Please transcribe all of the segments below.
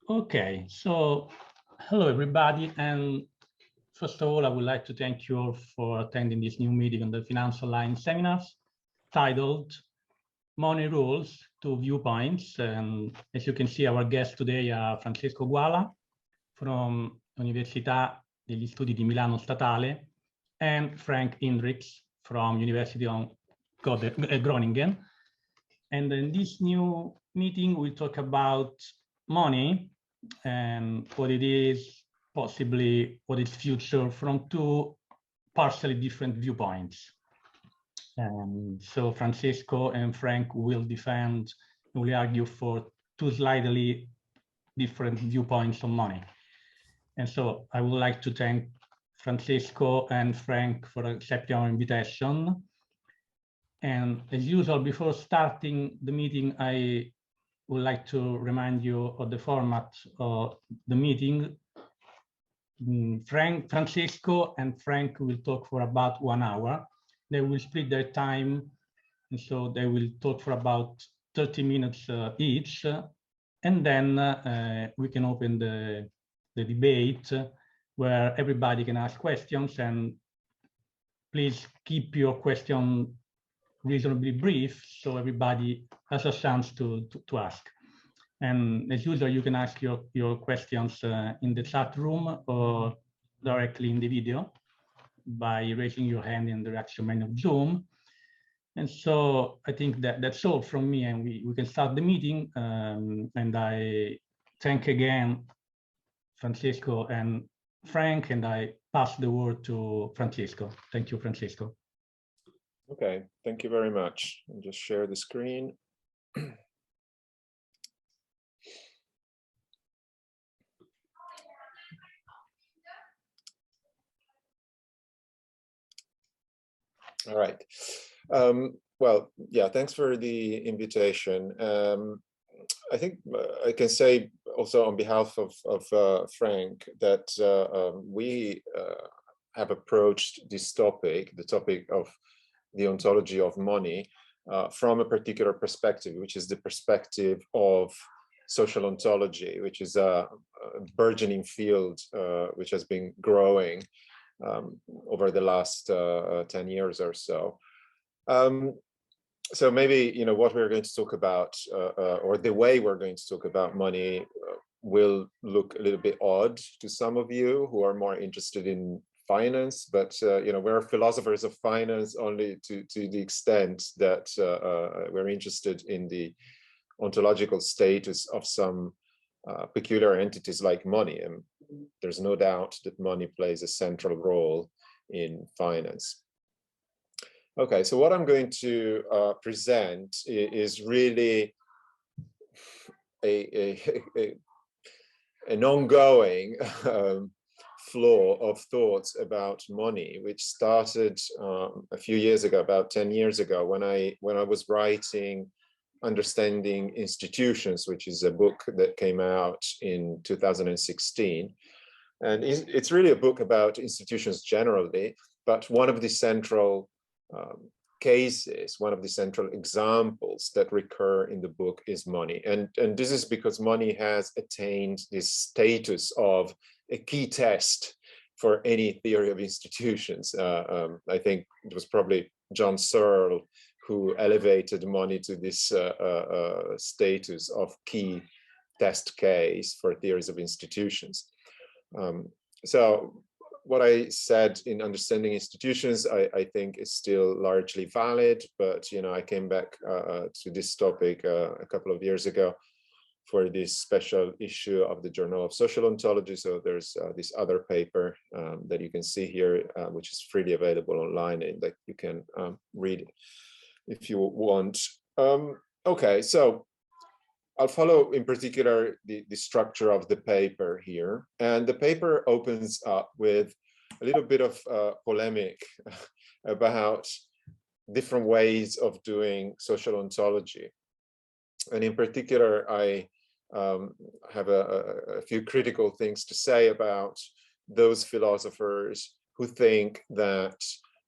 Okay, so hello everybody, and first of all, I would like to thank you all for attending this new meeting on the Phinance Online Seminars titled Money Rules to Viewpoints. And as you can see, our guests today are Francesco Guala from Università, degli Studi di Milano Statale and Frank Hindriks from University of Groningen. And in this new meeting, we'll talk about money and what it is, possibly what its future, from two partially different viewpoints. So Francesco and Frank will argue for two slightly different viewpoints on money. And so I would like to thank Francesco and Frank for accepting our invitation. And as usual, before starting the meeting, I would like to remind you of the format of the meeting. Francesco and Frank will talk for about 1 hour. They will split their time, and so they will talk for about 30 minutes each. And then we can open the debate where everybody can ask questions, and please keep your question reasonably brief so everybody has a chance to ask. And as usual, you can ask your questions in the chat room or directly in the video by raising your hand in the reaction menu of Zoom. And so I think that's all from me, and we can start the meeting. And I thank again Francesco and Frank, and I pass the word to Francesco. Thank you, Francesco. Okay, thank you very much. I'll just share the screen. All right. Well, yeah, thanks for the invitation. I think I can say also on behalf of Frank that we have approached this topic, the topic of the ontology of money, from a particular perspective, which is the perspective of social ontology, which is a burgeoning field which has been growing over the last 10 years or so. So maybe, you know, what we're going to talk about, or the way we're going to talk about money will look a little bit odd to some of you who are more interested in finance, but you know, we're philosophers of finance only to the extent that we're interested in the ontological status of some peculiar entities like money. And there's no doubt that money plays a central role in finance. Okay, so what I'm going to present is really an ongoing flow of thoughts about money, which started a few years ago, about 10 years ago, when I was writing Understanding Institutions, which is a book that came out in 2016. And it's really a book about institutions generally, but one of the central cases, one of the central examples that recur in the book is money. And this is because money has attained this status of a key test for any theory of institutions. I think it was probably John Searle who elevated money to this status of key test case for theories of institutions. So what I said in Understanding Institutions, I think is still largely valid, but you know, I came back to this topic a couple of years ago for this special issue of the Journal of Social Ontology. So there's this other paper that you can see here, which is freely available online and that you can read if you want. Okay, so I'll follow in particular the structure of the paper here. And the paper opens up with a little bit of polemic about different ways of doing social ontology. And in particular, I have a few critical things to say about those philosophers who think that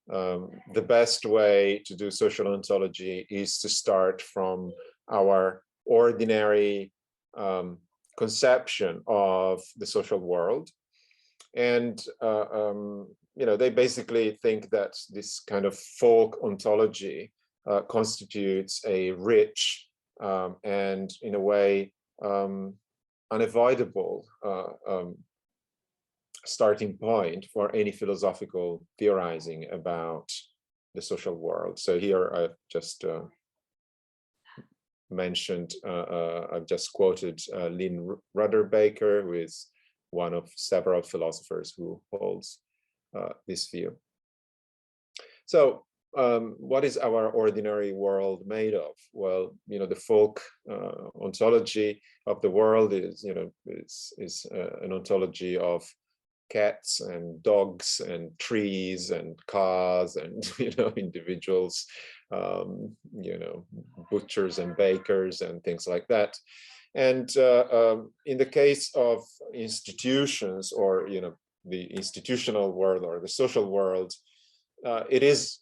the best way to do social ontology is to start from our ordinary conception of the social world. And they basically think that this kind of folk ontology constitutes a rich and, in a way, unavoidable starting point for any philosophical theorizing about the social world. So here I've just mentioned, I've just quoted Lynn Rudderbaker, who is one of several philosophers who holds this view. So what is our ordinary world made of? Well, the folk ontology of the world is, is an ontology of cats and dogs and trees and cars and, individuals, butchers and bakers and things like that. And in the case of institutions, or, the institutional world or the social world, it is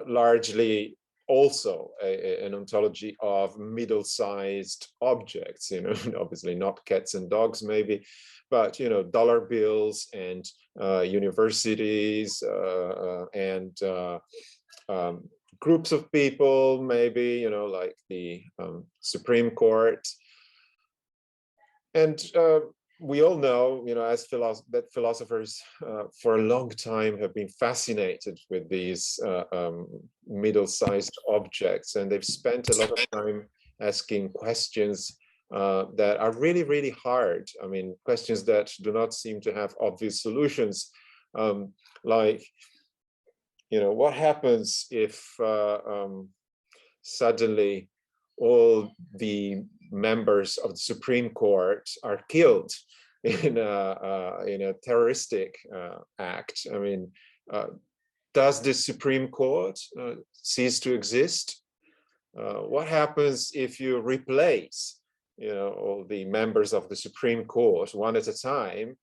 largely also an ontology of middle-sized objects, obviously not cats and dogs maybe, but, dollar bills and universities and groups of people, maybe, like the Supreme Court. And we all know, as that philosophers for a long time have been fascinated with these middle-sized objects, and they've spent a lot of time asking questions that are really, really hard. I mean, questions that do not seem to have obvious solutions, like, what happens if suddenly all the members of the Supreme Court are killed in a terroristic act? I mean, does the Supreme Court cease to exist? What happens if you replace, all the members of the Supreme Court one at a time?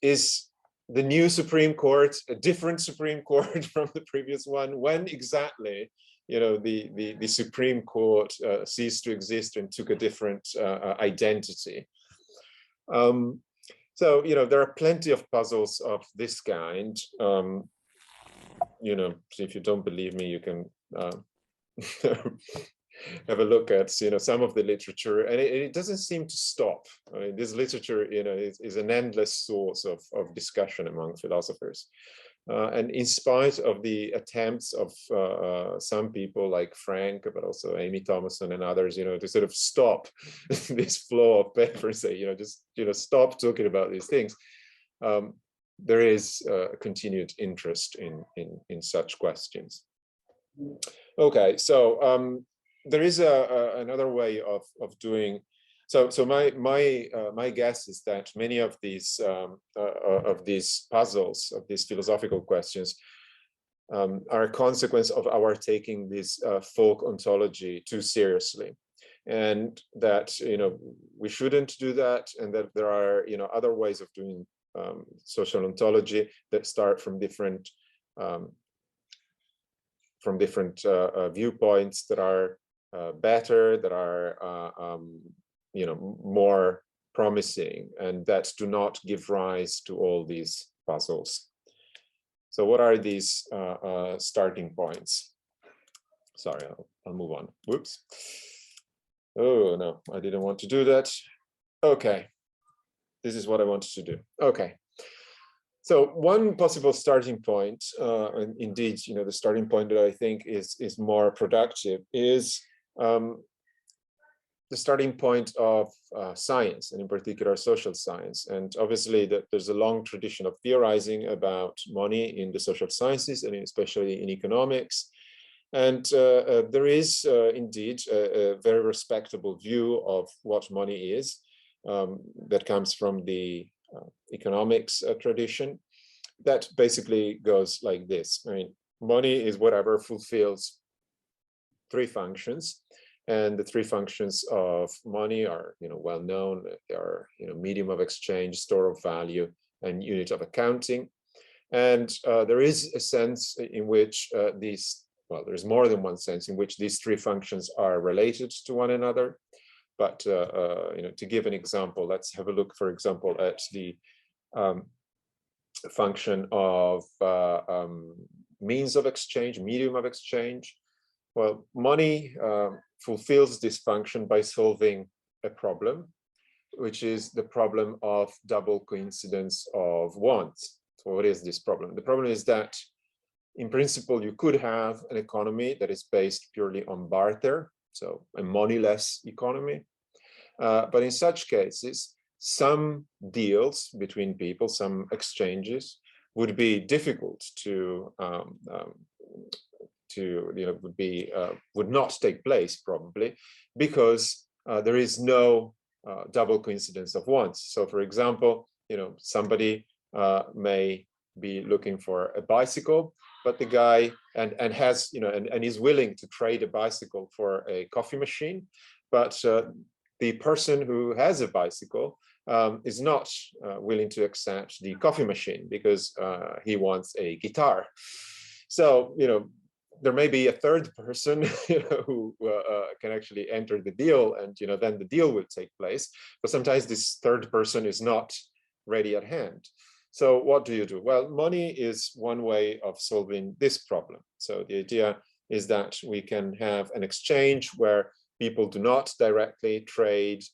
Is the new Supreme Court a different Supreme Court from the previous one? When exactly, the Supreme Court ceased to exist and took a different identity? So, there are plenty of puzzles of this kind. So if you don't believe me, you can have a look at, some of the literature, and it doesn't seem to stop. I mean, this literature, is an endless source of discussion among philosophers. And in spite of the attempts of some people like Frank, but also Amy Thomason and others, to sort of stop this flow of paper and say, just, stop talking about these things, there is a continued interest in such questions. Okay, so there is another way of doing. So my guess is that many of these puzzles, of these philosophical questions, are a consequence of our taking this folk ontology too seriously, and that we shouldn't do that, and that there are other ways of doing social ontology that start from different viewpoints that are better, that are more promising, and that do not give rise to all these puzzles. So what are these starting points? Sorry, I'll move on. Whoops. Oh no, I didn't want to do that. Okay, this is what I wanted to do. Okay. So one possible starting point, and indeed, the starting point that I think is more productive, is the starting point of science, and in particular social science. And obviously there's a long tradition of theorizing about money in the social sciences, and especially in economics. And there is indeed a very respectable view of what money is that comes from the economics tradition, that basically goes like this. I mean, money is whatever fulfills three functions, and the three functions of money are well known. They are medium of exchange, store of value, and unit of accounting. And there is a sense in which there's more than one sense in which these three functions are related to one another. But to give an example, let's have a look, for example, at the function of means of exchange, medium of exchange. Well, money fulfills this function by solving a problem, which is the problem of double coincidence of wants. So what is this problem? The problem is that, in principle, you could have an economy that is based purely on barter, so a moneyless economy. But in such cases, some deals between people, some exchanges, would be difficult to would not take place probably, because there is no double coincidence of wants. So, for example, somebody may be looking for a bicycle, but the guy and has and is willing to trade a bicycle for a coffee machine, but the person who has a bicycle is not willing to accept the coffee machine because he wants a guitar. So there may be a third person who can actually enter the deal, and then the deal will take place. But sometimes this third person is not ready at hand. So what do you do? Well, money is one way of solving this problem. So the idea is that we can have an exchange where people do not directly trade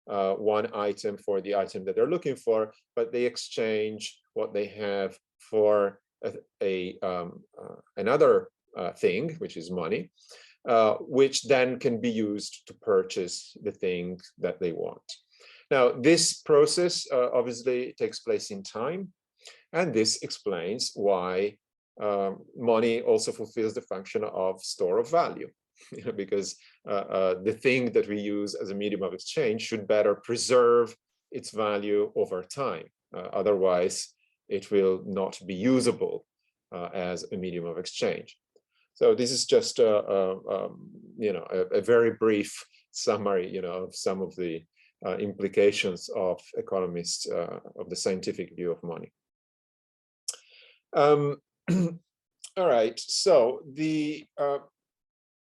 one item for the item that they're looking for, but they exchange what they have for another thing, which is money, which then can be used to purchase the thing that they want. Now, this process obviously takes place in time, and this explains why money also fulfills the function of store of value, because the thing that we use as a medium of exchange should better preserve its value over time. Otherwise, it will not be usable as a medium of exchange. So this is just a very brief summary, of some of the implications of economists of the scientific view of money. All right. So the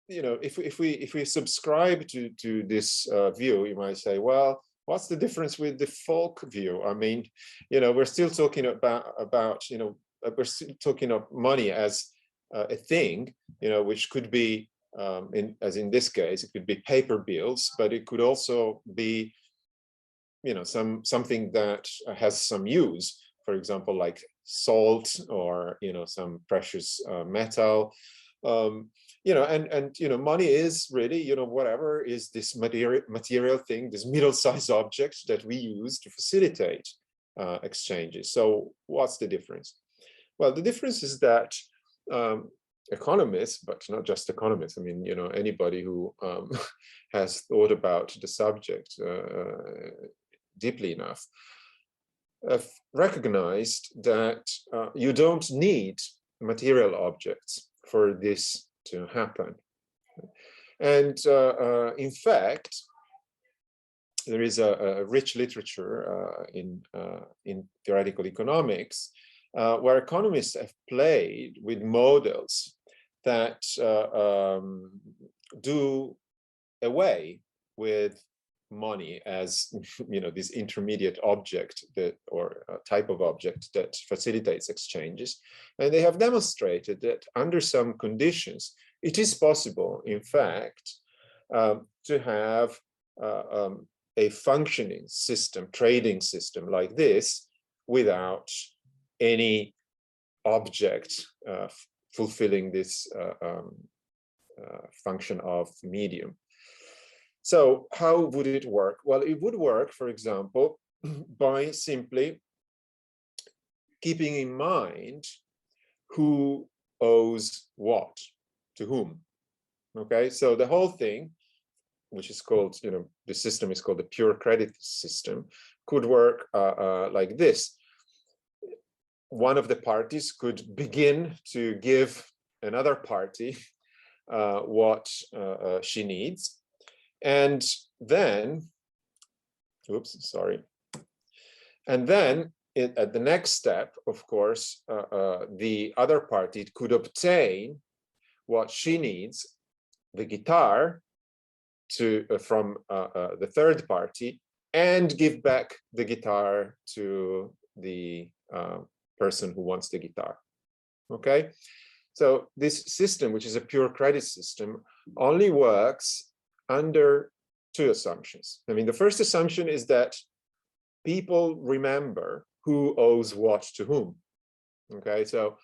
if we subscribe to this view, you might say, well, what's the difference with the folk view? I mean, we're still talking about we're still talking of money as a thing, which could be, as in this case, it could be paper bills, but it could also be, something that has some use, for example, like salt or, some precious metal. Money is really, whatever is this material thing, this middle-sized object that we use to facilitate exchanges. So what's the difference? Well, the difference is that economists, but not just economists, I mean, anybody who has thought about the subject deeply enough, have recognized that you don't need material objects for this to happen. And in fact, there is a rich literature in theoretical economics where economists have played with models that do away with money as this intermediate object or type of object that facilitates exchanges, and they have demonstrated that under some conditions it is possible, in fact, to have a functioning system, trading system like this, without any object fulfilling this function of medium. So how would it work? Well, it would work, for example, by simply keeping in mind who owes what to whom. Okay, so the whole thing, which is called, the system is called the pure credit system, could work like this. One of the parties could begin to give another party what she needs. And then, and then at the next step, of course, the other party could obtain what she needs, the guitar, from the third party and give back the guitar to the person who wants the guitar. Okay, so this system, which is a pure credit system, only works under two assumptions. I mean, the first assumption is that people remember who owes what to whom. Okay, so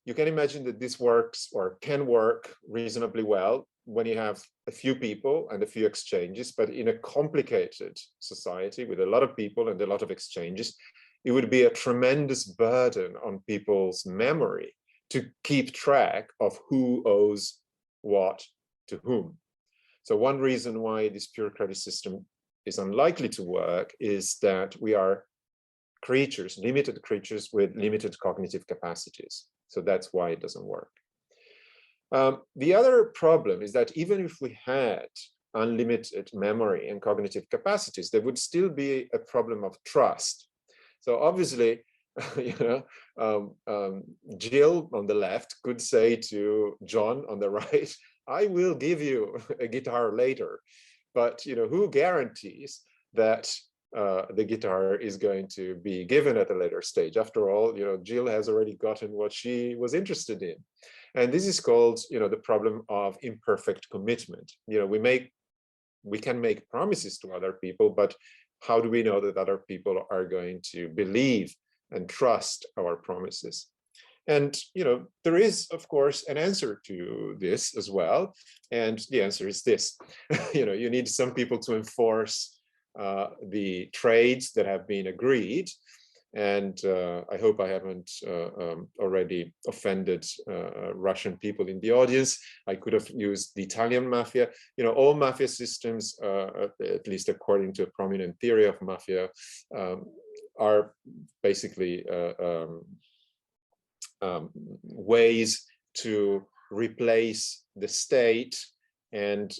you can imagine that this works or can work reasonably well when you have a few people and a few exchanges, but in a complicated society with a lot of people and a lot of exchanges, it would be a tremendous burden on people's memory to keep track of who owes what to whom. So one reason why this pure credit system is unlikely to work is that we are creatures, limited creatures with limited cognitive capacities. So that's why it doesn't work. The other problem is that even if we had unlimited memory and cognitive capacities, there would still be a problem of trust. So obviously, Jill on the left could say to John on the right, I will give you a guitar later. But who guarantees that the guitar is going to be given at a later stage? After all, Jill has already gotten what she was interested in. And this is called, the problem of imperfect commitment. We can make promises to other people, but how do we know that other people are going to believe and trust our promises? And, there is, of course, an answer to this as well. And the answer is this. You need some people to enforce the trades that have been agreed. And I hope I haven't already offended Russian people in the audience. I could have used the Italian mafia. All mafia systems, at least according to a prominent theory of mafia, are basically ways to replace the state and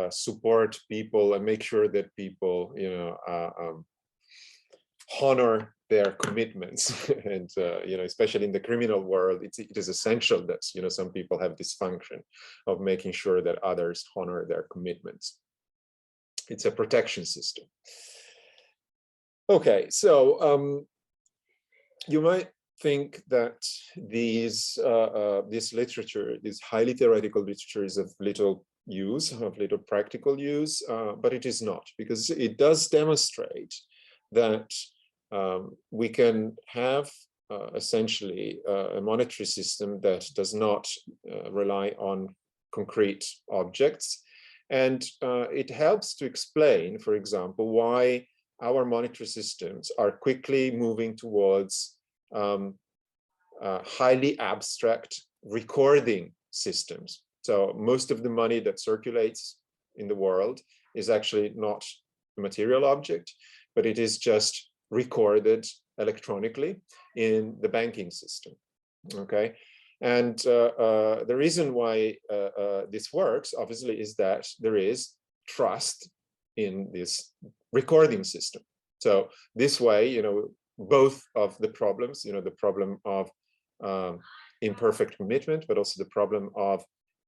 support people and make sure that people, honor their commitments. And especially in the criminal world, it is essential that some people have this function of making sure that others honor their commitments. It's a protection system. Okay, so you might think that this literature, this highly theoretical literature, is of little use, of little practical use, but it is not, because it does demonstrate that we can have essentially a monetary system that does not rely on concrete objects. And it helps to explain, for example, why our monetary systems are quickly moving towards highly abstract recording systems. So most of the money that circulates in the world is actually not a material object, but it is just recorded electronically in the banking system. Okay, and the reason why this works, obviously, is that there is trust in this recording system. So this way, both of the problems, the problem of imperfect commitment, but also the problem of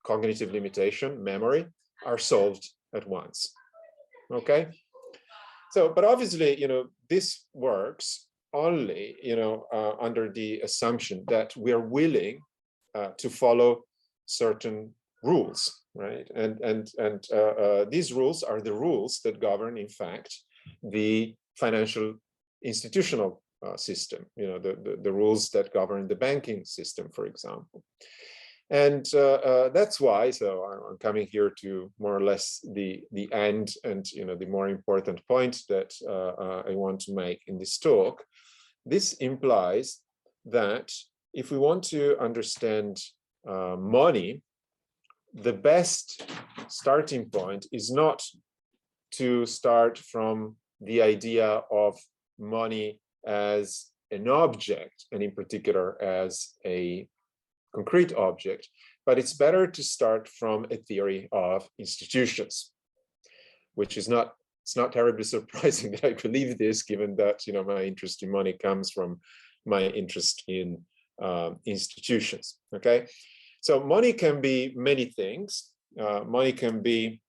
cognitive limitation, memory, are solved at once. Okay. So, but obviously, this works only, under the assumption that we are willing to follow certain rules, right? And these rules are the rules that govern, in fact, the financial institutional system. The rules that govern the banking system, for example. And that's why, so I'm coming here to more or less the end and the more important point that I want to make in this talk. This implies that if we want to understand money, the best starting point is not to start from the idea of money as an object, and in particular as a concrete object, but it's better to start from a theory of institutions, which is not, it's not terribly surprising that I believe this, given that my interest in money comes from my interest in institutions. Okay, so money can be many things. Money can be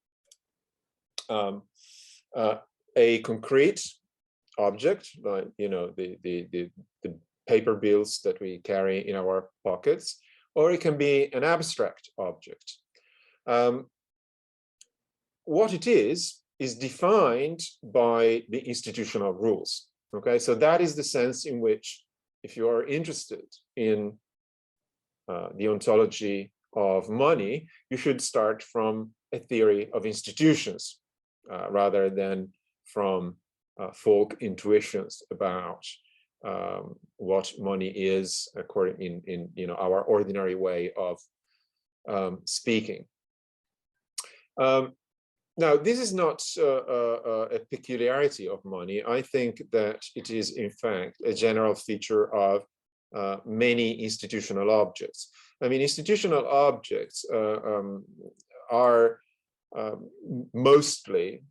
a concrete object, like the paper bills that we carry in our pockets, or it can be an abstract object. What it is defined by the institutional rules. Okay, so that is the sense in which, if you are interested in the ontology of money, you should start from a theory of institutions rather than from folk intuitions about what money is according in our ordinary way of speaking. Now, this is not a peculiarity of money. I think that it is, in fact, a general feature of many institutional objects. I mean, institutional objects are mostly,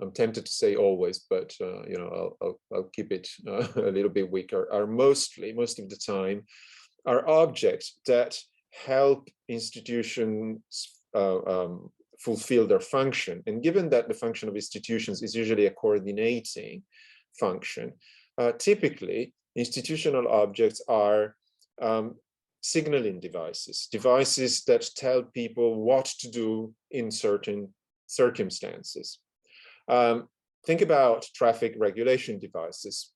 I'm tempted to say always, but I'll keep it a little bit weaker, are most of the time, are objects that help institutions fulfill their function. And given that the function of institutions is usually a coordinating function, typically institutional objects are signaling devices that tell people what to do in certain circumstances. Think about traffic regulation devices.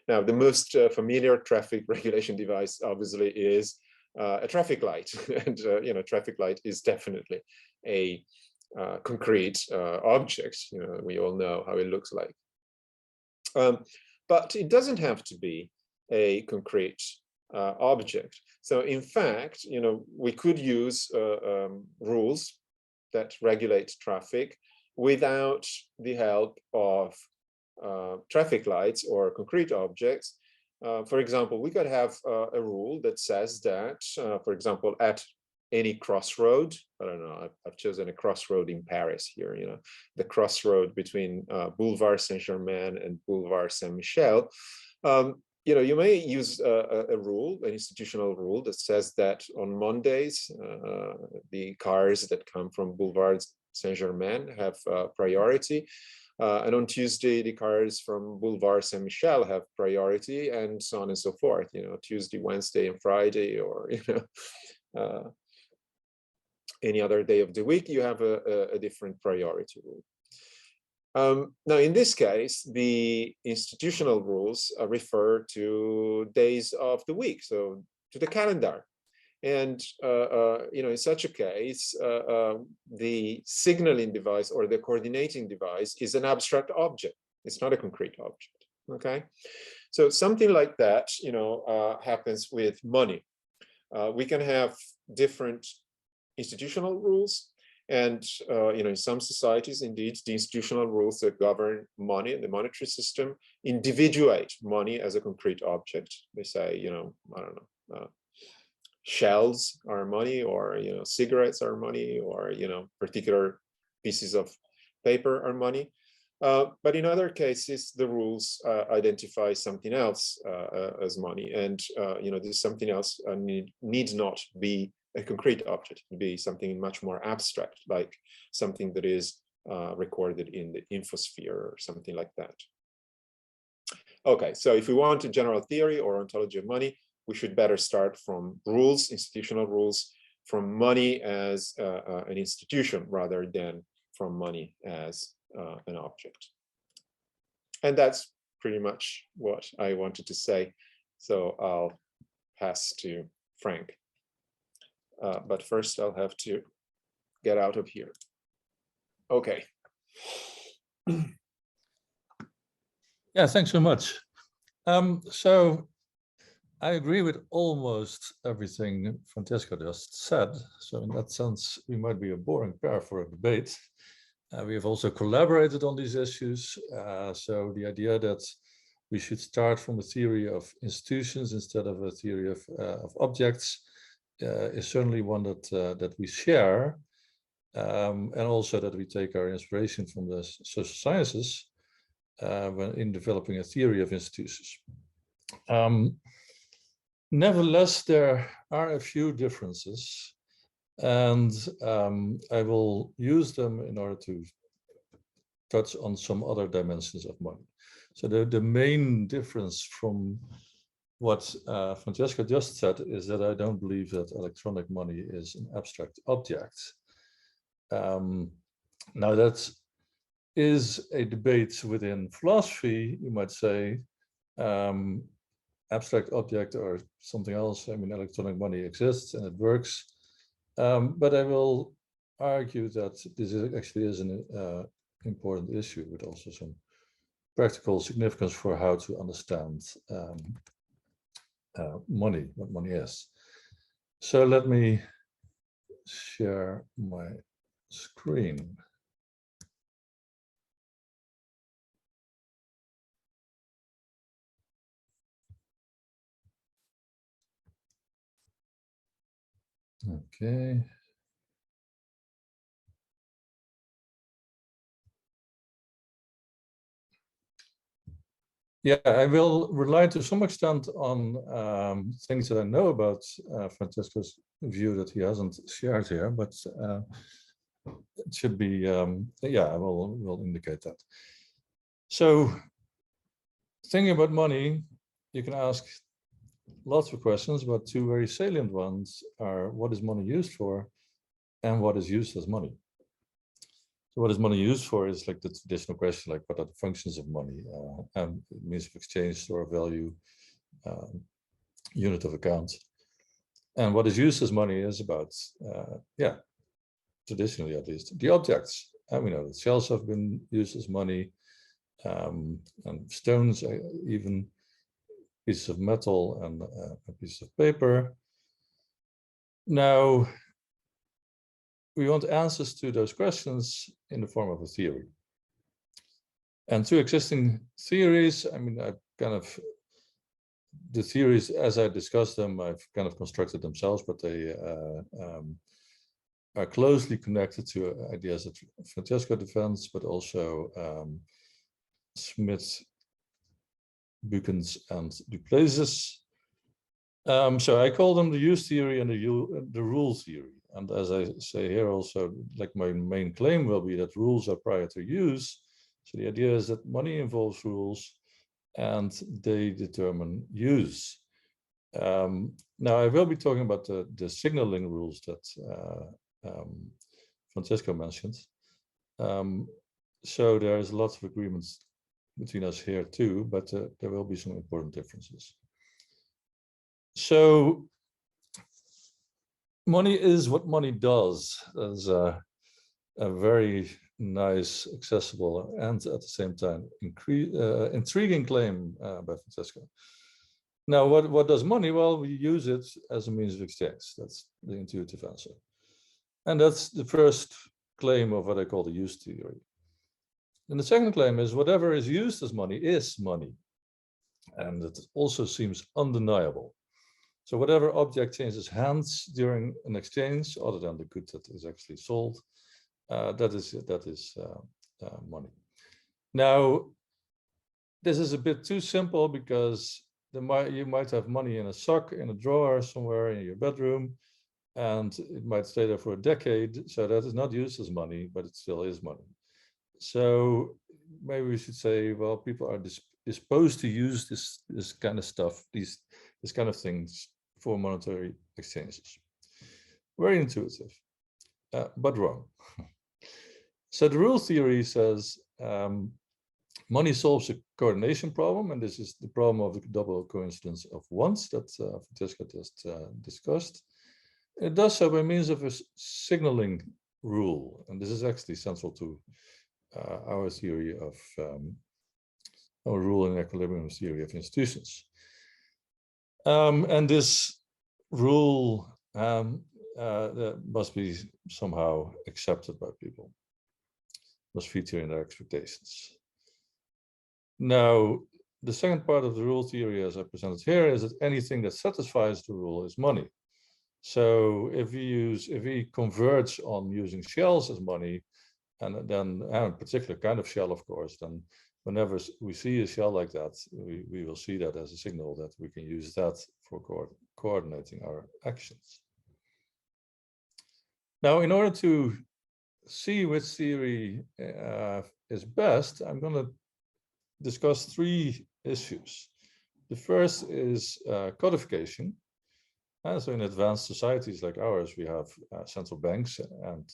Now, the most familiar traffic regulation device obviously is a traffic light, and traffic light is definitely a concrete object. We all know how it looks like. But it doesn't have to be a concrete object. So in fact, we could use rules that regulate traffic without the help of traffic lights or concrete objects. For example, we could have a rule that says that, for example, at any crossroad, I don't know, I've chosen a crossroad in Paris here, the crossroad between Boulevard Saint-Germain and Boulevard Saint-Michel. You may use a rule, an institutional rule that says that on Mondays, the cars that come from Boulevard Saint-Germain have priority. And on Tuesday, the cars from Boulevard Saint-Michel have priority, and so on and so forth. Tuesday, Wednesday, and Friday, or any other day of the week, you have a different priority rule. Now, in this case, the institutional rules refer to days of the week, so to the calendar. And in such a case, the signaling device or the coordinating device is an abstract object. It's not a concrete object. Okay, so something like that, happens with money. We can have different institutional rules, and in some societies, indeed, the institutional rules that govern money and the monetary system individuate money as a concrete object. They say, I don't know, shells are money, or cigarettes are money, or particular pieces of paper are money. But in other cases, the rules identify something else as money, and this something else needs not be a concrete object. It can be something much more abstract, like something that is recorded in the infosphere or something like that. Okay, so if we want a general theory or ontology of money, we should better start from rules, institutional rules, from money as an institution rather than from money as an object. And that's pretty much what I wanted to say. So I'll pass to Frank. But first I'll have to get out of here. Okay. Yeah, thanks so much. So I agree with almost everything Francesco just said. So in that sense, we might be a boring pair for a debate. We have also collaborated on these issues. So the idea that we should start from a theory of institutions instead of a theory of objects is certainly one that we share, and also that we take our inspiration from the social sciences when in developing a theory of institutions. Nevertheless, there are a few differences, and I will use them in order to touch on some other dimensions of money. So the main difference from what Francesco just said is that I don't believe that electronic money is an abstract object. Now that is a debate within philosophy, you might say, abstract object or something else. I mean, electronic money exists and it works. But I will argue that this actually is an important issue with also some practical significance for how to understand money, what money is. So let me share my screen. Okay. Yeah, I will rely to some extent on things that I know about Francesco's view that he hasn't shared here, but it should be, yeah, I will indicate that. So thinking about money, you can ask lots of questions, but two very salient ones are what is money used for and what is used as money. So what is money used for is like the traditional question, like what are the functions of money? Means of exchange, store of value, unit of account. And what is used as money is about, yeah, traditionally at least, the objects. And we know that shells have been used as money, and stones, even pieces of metal and a piece of paper. Now, we want answers to those questions in the form of a theory. And two existing theories, I mean, the theories, as I discussed them, I've kind of constructed themselves, but they are closely connected to ideas that Francesco defends, but also Smith, Buchans, and Duplessis. So I call them the use theory and the rule theory. And as I say here also, like my main claim will be that rules are prior to use. So the idea is that money involves rules and they determine use. Now I will be talking about the signaling rules that Francesco mentioned. So there's lots of agreements between us here too, but there will be some important differences. So money is what money does. That's a very nice, accessible, and at the same time intriguing claim by Francesco. Now, what does money? Well, we use it as a means of exchange. That's the intuitive answer. And that's the first claim of what I call the use theory. And the second claim is whatever is used as money is money. And it also seems undeniable. So whatever object changes hands during an exchange, other than the good that is actually sold, that is money. Now, this is a bit too simple because you might have money in a sock, in a drawer somewhere in your bedroom, and it might stay there for a decade. So that is not used as money, but it still is money. So maybe we should say, well, people are disposed to use this kind of stuff, this kind of things for monetary exchanges. Very intuitive, but wrong. So the rule theory says money solves a coordination problem, and this is the problem of the double coincidence of wants that Francesco just discussed. It does so by means of a signaling rule, and this is actually central to our theory of our rule and equilibrium theory of institutions. And this rule must be somehow accepted by people, must feature in their expectations. Now, the second part of the rule theory, as I presented here, is that anything that satisfies the rule is money. So if we converge on using shells as money, and then a particular kind of shell, of course, then whenever we see a shell like that, we will see that as a signal that we can use that for coordinating our actions. Now, in order to see which theory is best, I'm going to discuss three issues. The first is codification. So in advanced societies like ours, we have central banks and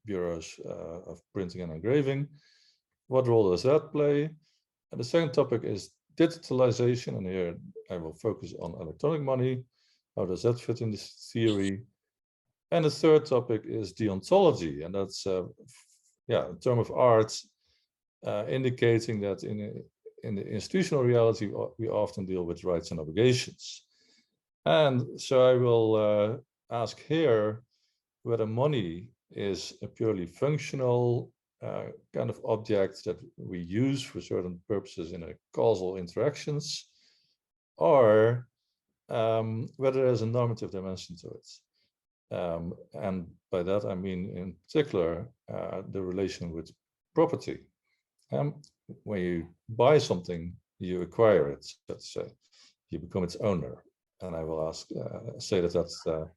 bureaus of printing and engraving. What role does that play? And the second topic is digitalization, and here I will focus on electronic money. How does that fit in this theory? And the third topic is deontology, and that's a term of art indicating that in the institutional reality, we often deal with rights and obligations. And so I will ask here whether money is a purely functional kind of object that we use for certain purposes in a causal interactions, or whether there's a normative dimension to it. And by that, I mean, in particular, the relation with property. When you buy something, you acquire it, let's say. You become its owner. And I will say that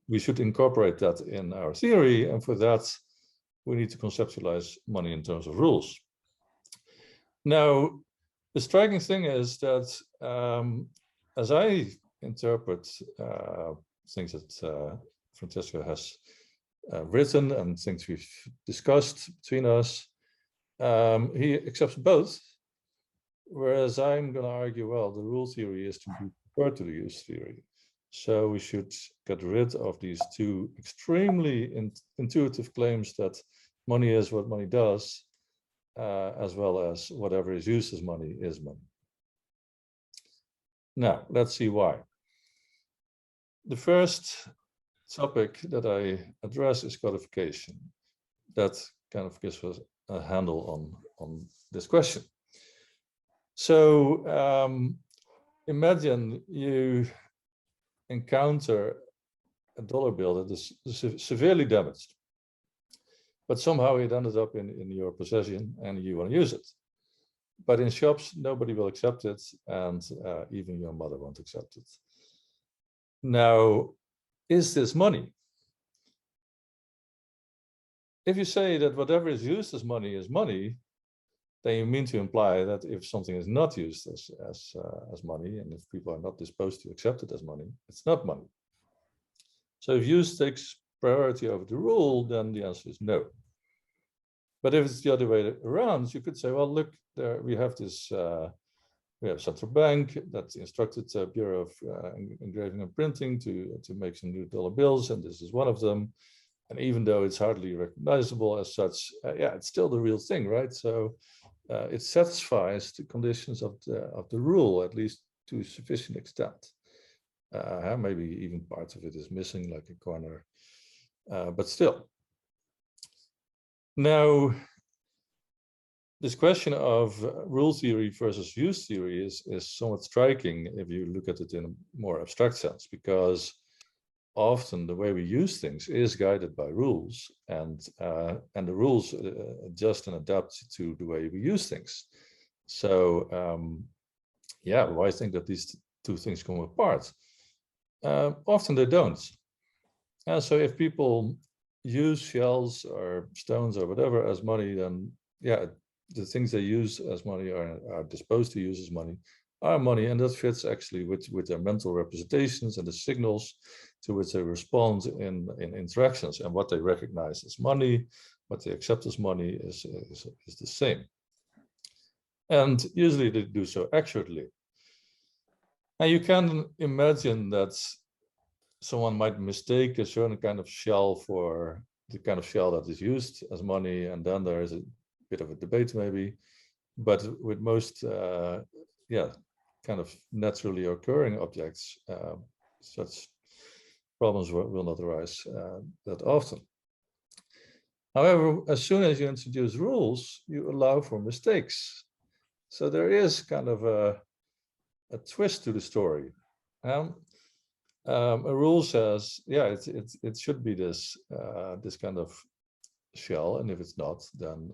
we should incorporate that in our theory, and for that we need to conceptualize money in terms of rules. Now, the striking thing is that as I interpret things that Francesco has written and things we've discussed between us, he accepts both, whereas I'm going to argue, well, the rule theory is to be preferred to the use theory. So we should get rid of these two extremely intuitive claims that money is what money does, as well as whatever is used as money is money. Now, let's see why. The first topic that I address is codification. That kind of gives us a handle on this question. So imagine you encounter a dollar bill that is severely damaged, but somehow it ended up in your possession and you want to use it. But in shops, nobody will accept it, and even your mother won't accept it. Now, is this money? If you say that whatever is used as money, then you mean to imply that if something is not used as money, and if people are not disposed to accept it as money, it's not money. So if use takes priority over the rule, then the answer is no. But if it's the other way around, you could say, well, look, there we have this, we have central bank that instructed the Bureau of Engraving and Printing to make some new dollar bills, and this is one of them. And even though it's hardly recognizable as such, it's still the real thing, right? So it satisfies the conditions of the rule, at least to a sufficient extent. Maybe even parts of it is missing, like a corner, but still. Now, this question of rule theory versus use theory is somewhat striking if you look at it in a more abstract sense, because often the way we use things is guided by rules, and the rules adjust and adapt to the way we use things. So why think that these two things come apart? Often they don't. And so if people use shells or stones or whatever as money, then the things they use as money are disposed to use as money are money, and that fits actually with their mental representations and the signals to which they respond in interactions, and what they recognize as money, what they accept as money is the same. And usually they do so accurately. And you can imagine that someone might mistake a certain kind of shell for the kind of shell that is used as money, and then there is a bit of a debate maybe. But with most kind of naturally occurring objects, such problems will not arise that often. However, as soon as you introduce rules, you allow for mistakes. So there is kind of a twist to the story. A rule says, it should be this kind of shell, and if it's not, then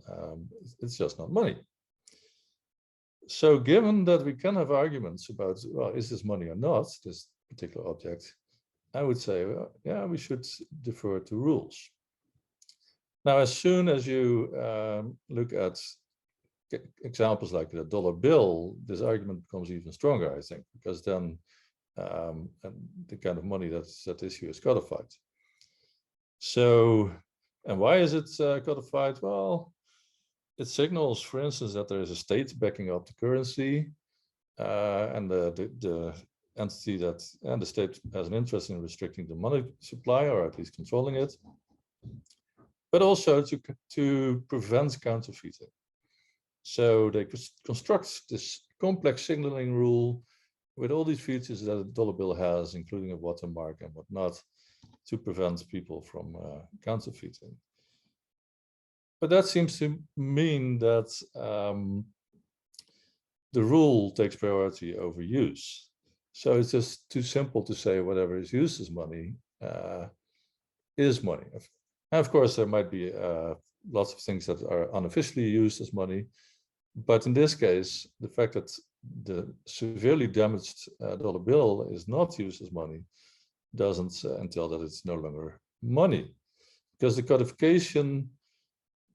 it's just not money. So given that we can have arguments about, well, is this money or not, this particular object, I would say, we should defer to rules. Now, as soon as you look at examples like the dollar bill, this argument becomes even stronger, I think, because then the kind of money that's at issue is codified. So, and why is it codified? Well, it signals, for instance, that there is a state backing up the currency, and the entity that, and the state has an interest in restricting the money supply, or at least controlling it, but also to prevent counterfeiting. So they construct this complex signaling rule with all these features that a dollar bill has, including a watermark and whatnot, to prevent people from counterfeiting. But that seems to mean that the rule takes priority over use. So it's just too simple to say whatever is used as money is money. And of course, there might be lots of things that are unofficially used as money. But in this case, the fact that the severely damaged dollar bill is not used as money doesn't entail that it's no longer money, because the codification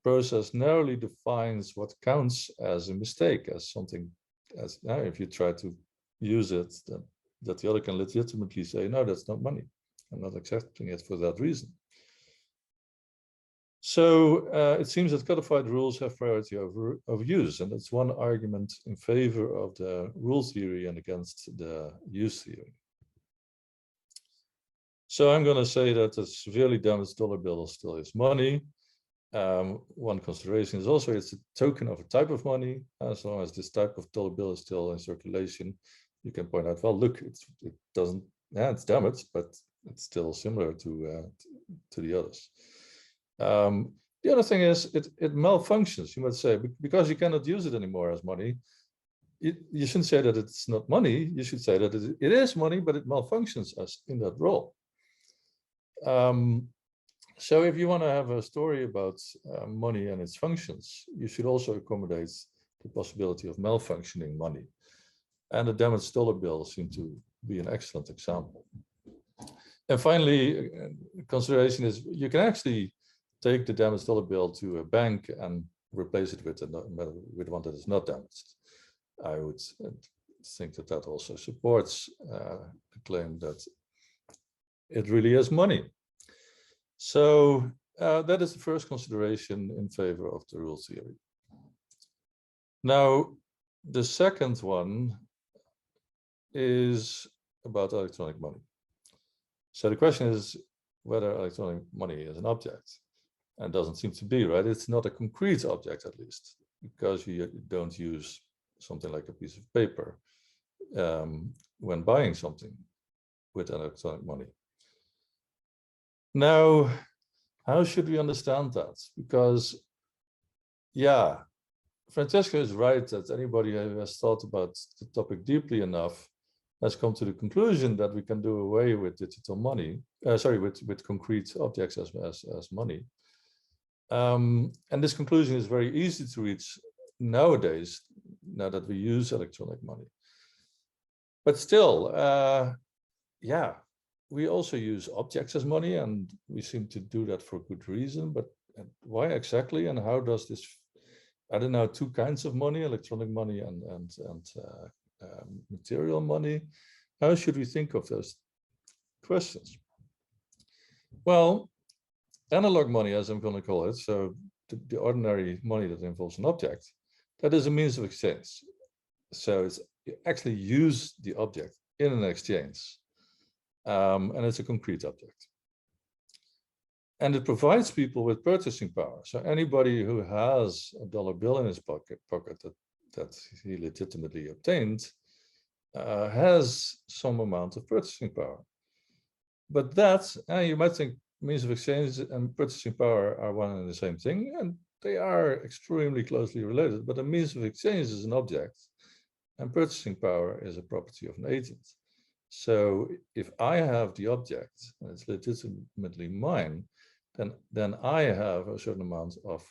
process narrowly defines what counts as a mistake, as something, as if you try to use it, that the other can legitimately say, no, that's not money. I'm not accepting it for that reason. So it seems that codified rules have priority over use, and that's one argument in favor of the rule theory and against the use theory. So I'm going to say that a severely damaged dollar bill still is money. One consideration is also it's a token of a type of money. As long as this type of dollar bill is still in circulation, you can point out, well, look, it doesn't, yeah, it's damaged, but it's still similar to the others. The other thing is it malfunctions. You might say, because you cannot use it anymore as money, you shouldn't say that it's not money. You should say that it is money, but it malfunctions as in that role. So if you want to have a story about money and its functions, you should also accommodate the possibility of malfunctioning money. And the damaged dollar bill seems to be an excellent example. And finally, consideration is you can actually take the damaged dollar bill to a bank and replace it with one that is not damaged. I would think that that also supports the claim that it really is money. So that is the first consideration in favor of the rule theory. Now, the second one is about electronic money. So the question is whether electronic money is an object. And doesn't seem to be, right? It's not a concrete object, at least, because you don't use something like a piece of paper when buying something with electronic money. Now, how should we understand that? Because, yeah, Francesco is right that anybody who has thought about the topic deeply enough has come to the conclusion that we can do away with digital money, with concrete objects as money. And this conclusion is very easy to reach nowadays, now that we use electronic money. But still, yeah, we also use objects as money, and we seem to do that for good reason. But why exactly, and how does this, I don't know, two kinds of money, electronic money and material money, how should we think of those questions? Well, analog money, as I'm going to call it, so the ordinary money that involves an object, that is a means of exchange. So you actually use the object in an exchange, and it's a concrete object. And it provides people with purchasing power. So anybody who has a dollar bill in his pocket that he legitimately obtained has some amount of purchasing power. But that, you might think, means of exchange and purchasing power are one and the same thing, and they are extremely closely related, but a means of exchange is an object and purchasing power is a property of an agent. So if I have the object and it's legitimately mine, then I have a certain amount of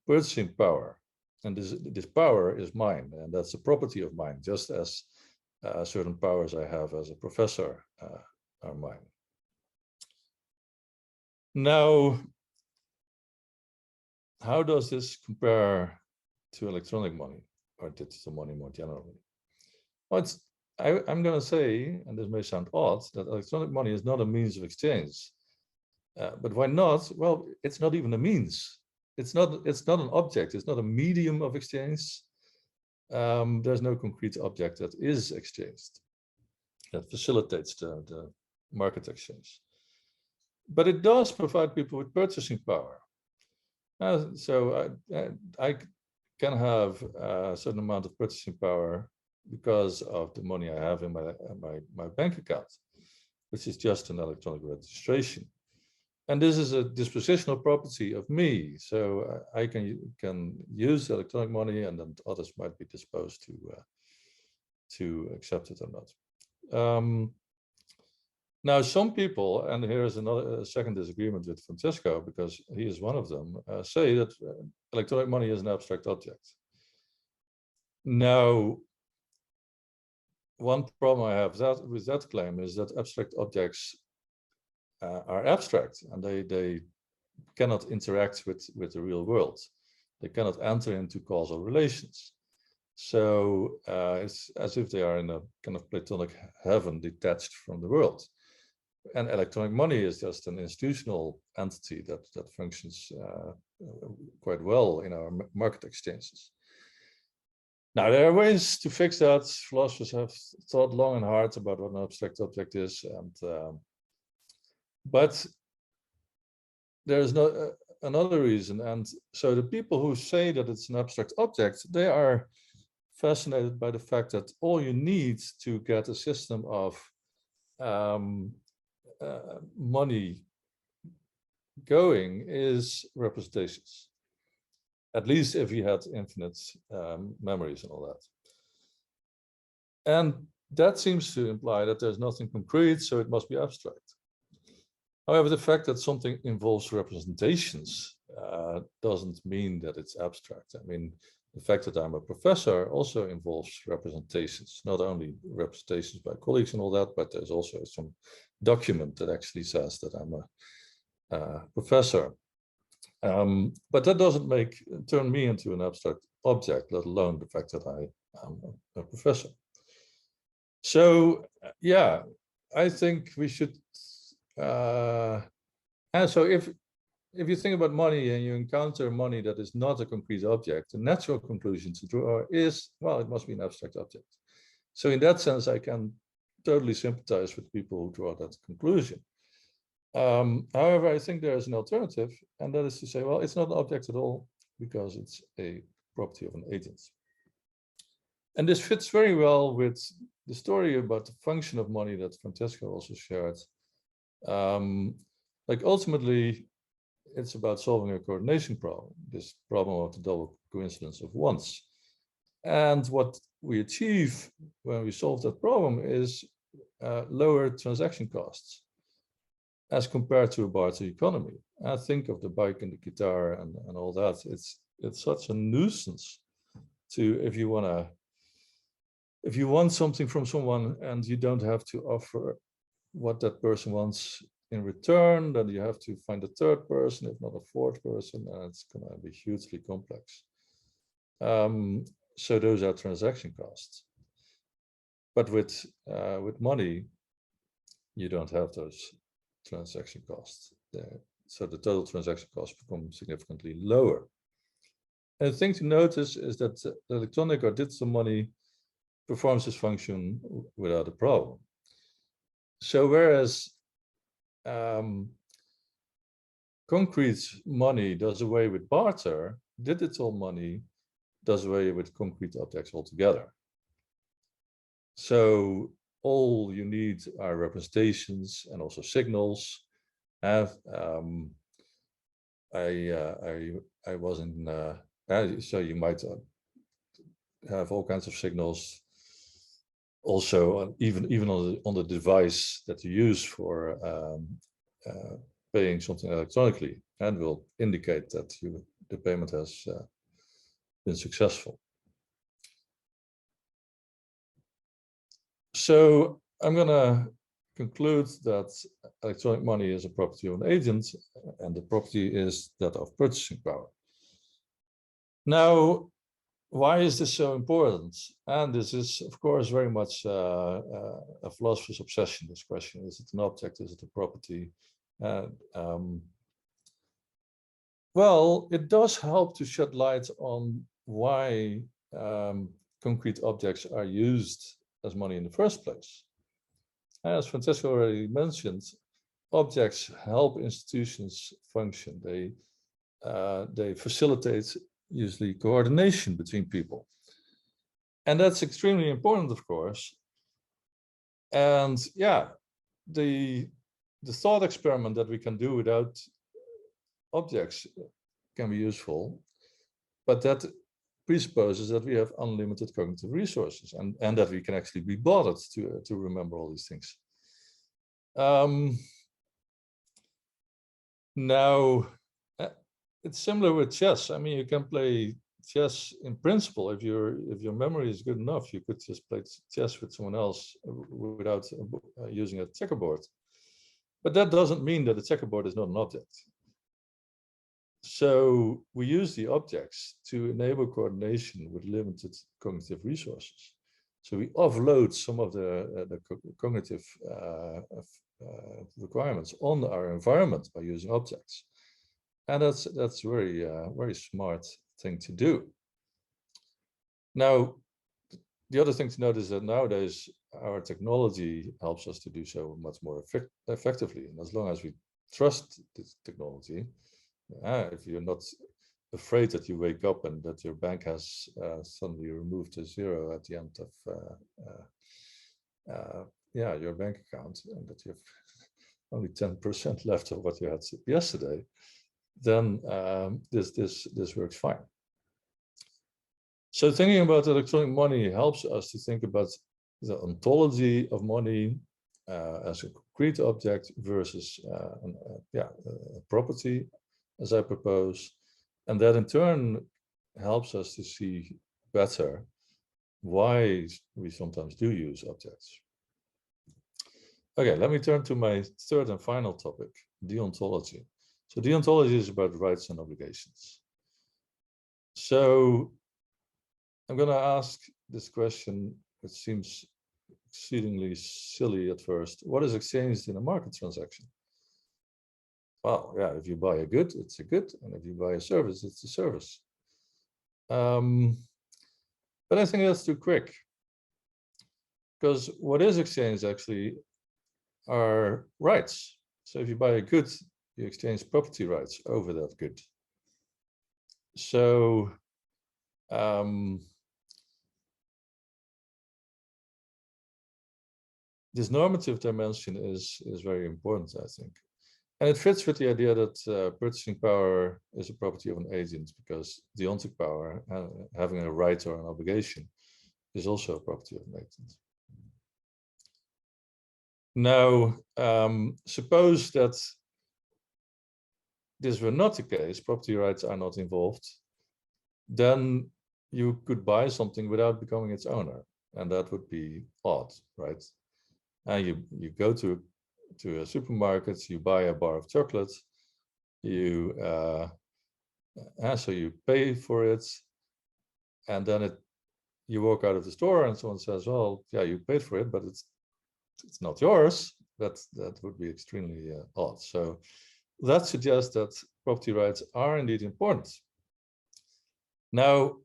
purchasing power, and this power is mine, and that's a property of mine, just as certain powers I have as a professor are mine. Now, how does this compare to electronic money or digital money more generally? Well, I'm going to say, and this may sound odd, that electronic money is not a means of exchange. But why not? Well, it's not even a means. It's not an object. It's not a medium of exchange. There's no concrete object that is exchanged, that facilitates the market exchange. But it does provide people with purchasing power. So I can have a certain amount of purchasing power because of the money I have in my bank account, which is just an electronic registration. And this is a dispositional property of me. So I can use electronic money, and then others might be disposed to accept it or not. Now, some people, and here is a second disagreement with Francesco, because he is one of them, say that electronic money is an abstract object. Now, one problem I have with that claim is that abstract objects are abstract, and they cannot interact with the real world. They cannot enter into causal relations. So it's as if they are in a kind of Platonic heaven detached from the world. And electronic money is just an institutional entity that functions quite well in our market exchanges. Now, there are ways to fix that. Philosophers have thought long and hard about what an abstract object is, but there's another reason. And so the people who say that it's an abstract object, they are fascinated by the fact that all you need to get a system of money going is representations, at least if you had infinite memories and all that. And that seems to imply that there's nothing concrete, so it must be abstract. However, the fact that something involves representations doesn't mean that it's abstract. I mean, the fact that I'm a professor also involves representations, not only representations by colleagues and all that, but there's also some document that actually says that I'm a professor. But that doesn't turn me into an abstract object, let alone the fact that I am a professor. So, yeah, I think we should. And so if you think about money and you encounter money that is not a concrete object, the natural conclusion to draw is, well, it must be an abstract object. So in that sense, I can totally sympathize with people who draw that conclusion. However, I think there is an alternative, and that is to say, well, it's not an object at all because it's a property of an agent. And this fits very well with the story about the function of money that Francesco also shared. Like ultimately, it's about solving a coordination problem, this problem of the double coincidence of wants. And what we achieve when we solve that problem is lower transaction costs as compared to a barter economy. I think of the bike and the guitar and all that. It's such a nuisance to, if you want something from someone and you don't have to offer what that person wants in return, then you have to find a third person, if not a fourth person, and it's going to be hugely complex. So those are transaction costs. But with money, you don't have those transaction costs there. So the total transaction costs become significantly lower. And the thing to notice is that the electronic or digital money performs this function without a problem. So whereas concrete money does away with barter, digital money does away with concrete objects altogether. So all you need are representations and also signals. I was in, so you might have all kinds of signals. Also, even on the device that you use for paying something electronically, and will indicate that the payment has been successful. So I'm going to conclude that electronic money is a property of an agent, and the property is that of purchasing power. Now, why is this so important? And this is, of course, very much a philosopher's obsession, this question. Is it an object? Is it a property? Well, it does help to shed light on why concrete objects are used as money in the first place. As Francesco already mentioned, objects help institutions function. They facilitate usually coordination between people. And that's extremely important, of course. And yeah, the thought experiment that we can do without objects can be useful, but that presupposes that we have unlimited cognitive resources and that we can actually be bothered to remember all these things. Now, it's similar with chess. I mean, you can play chess in principle. If your memory is good enough, you could just play chess with someone else without using a checkerboard. But that doesn't mean that the checkerboard is not an object. So we use the objects to enable coordination with limited cognitive resources. So we offload some of the cognitive requirements on our environment by using objects. And that's very, very smart thing to do. Now, the other thing to note is that nowadays our technology helps us to do so much more effectively. And as long as we trust this technology, if you're not afraid that you wake up and that your bank has suddenly removed a zero at the end of your bank account, and that you have only 10% left of what you had yesterday, then this works fine. So thinking about electronic money helps us to think about the ontology of money as a concrete object versus a property, as I propose. And that in turn helps us to see better why we sometimes do use objects. Okay, let me turn to my third and final topic, deontology. So deontology is about rights and obligations. So I'm going to ask this question, which seems exceedingly silly at first. What is exchanged in a market transaction? Well, yeah, if you buy a good, it's a good, and if you buy a service, it's a service. But I think that's too quick, because what is exchanged actually are rights. So if you buy a good, you exchange property rights over that good. So this normative dimension is very important, I think. And it fits with the idea that purchasing power is a property of an agent, because deontic power, having a right or an obligation, is also a property of an agent. Now, suppose that this were not the case, property rights are not involved, then you could buy something without becoming its owner, and that would be odd, right? And you go to a supermarket, you buy a bar of chocolate, so you pay for it, and then you walk out of the store and someone says, well, yeah, you paid for it, but it's not yours. That would be extremely odd. So that suggests that property rights are indeed important. Now,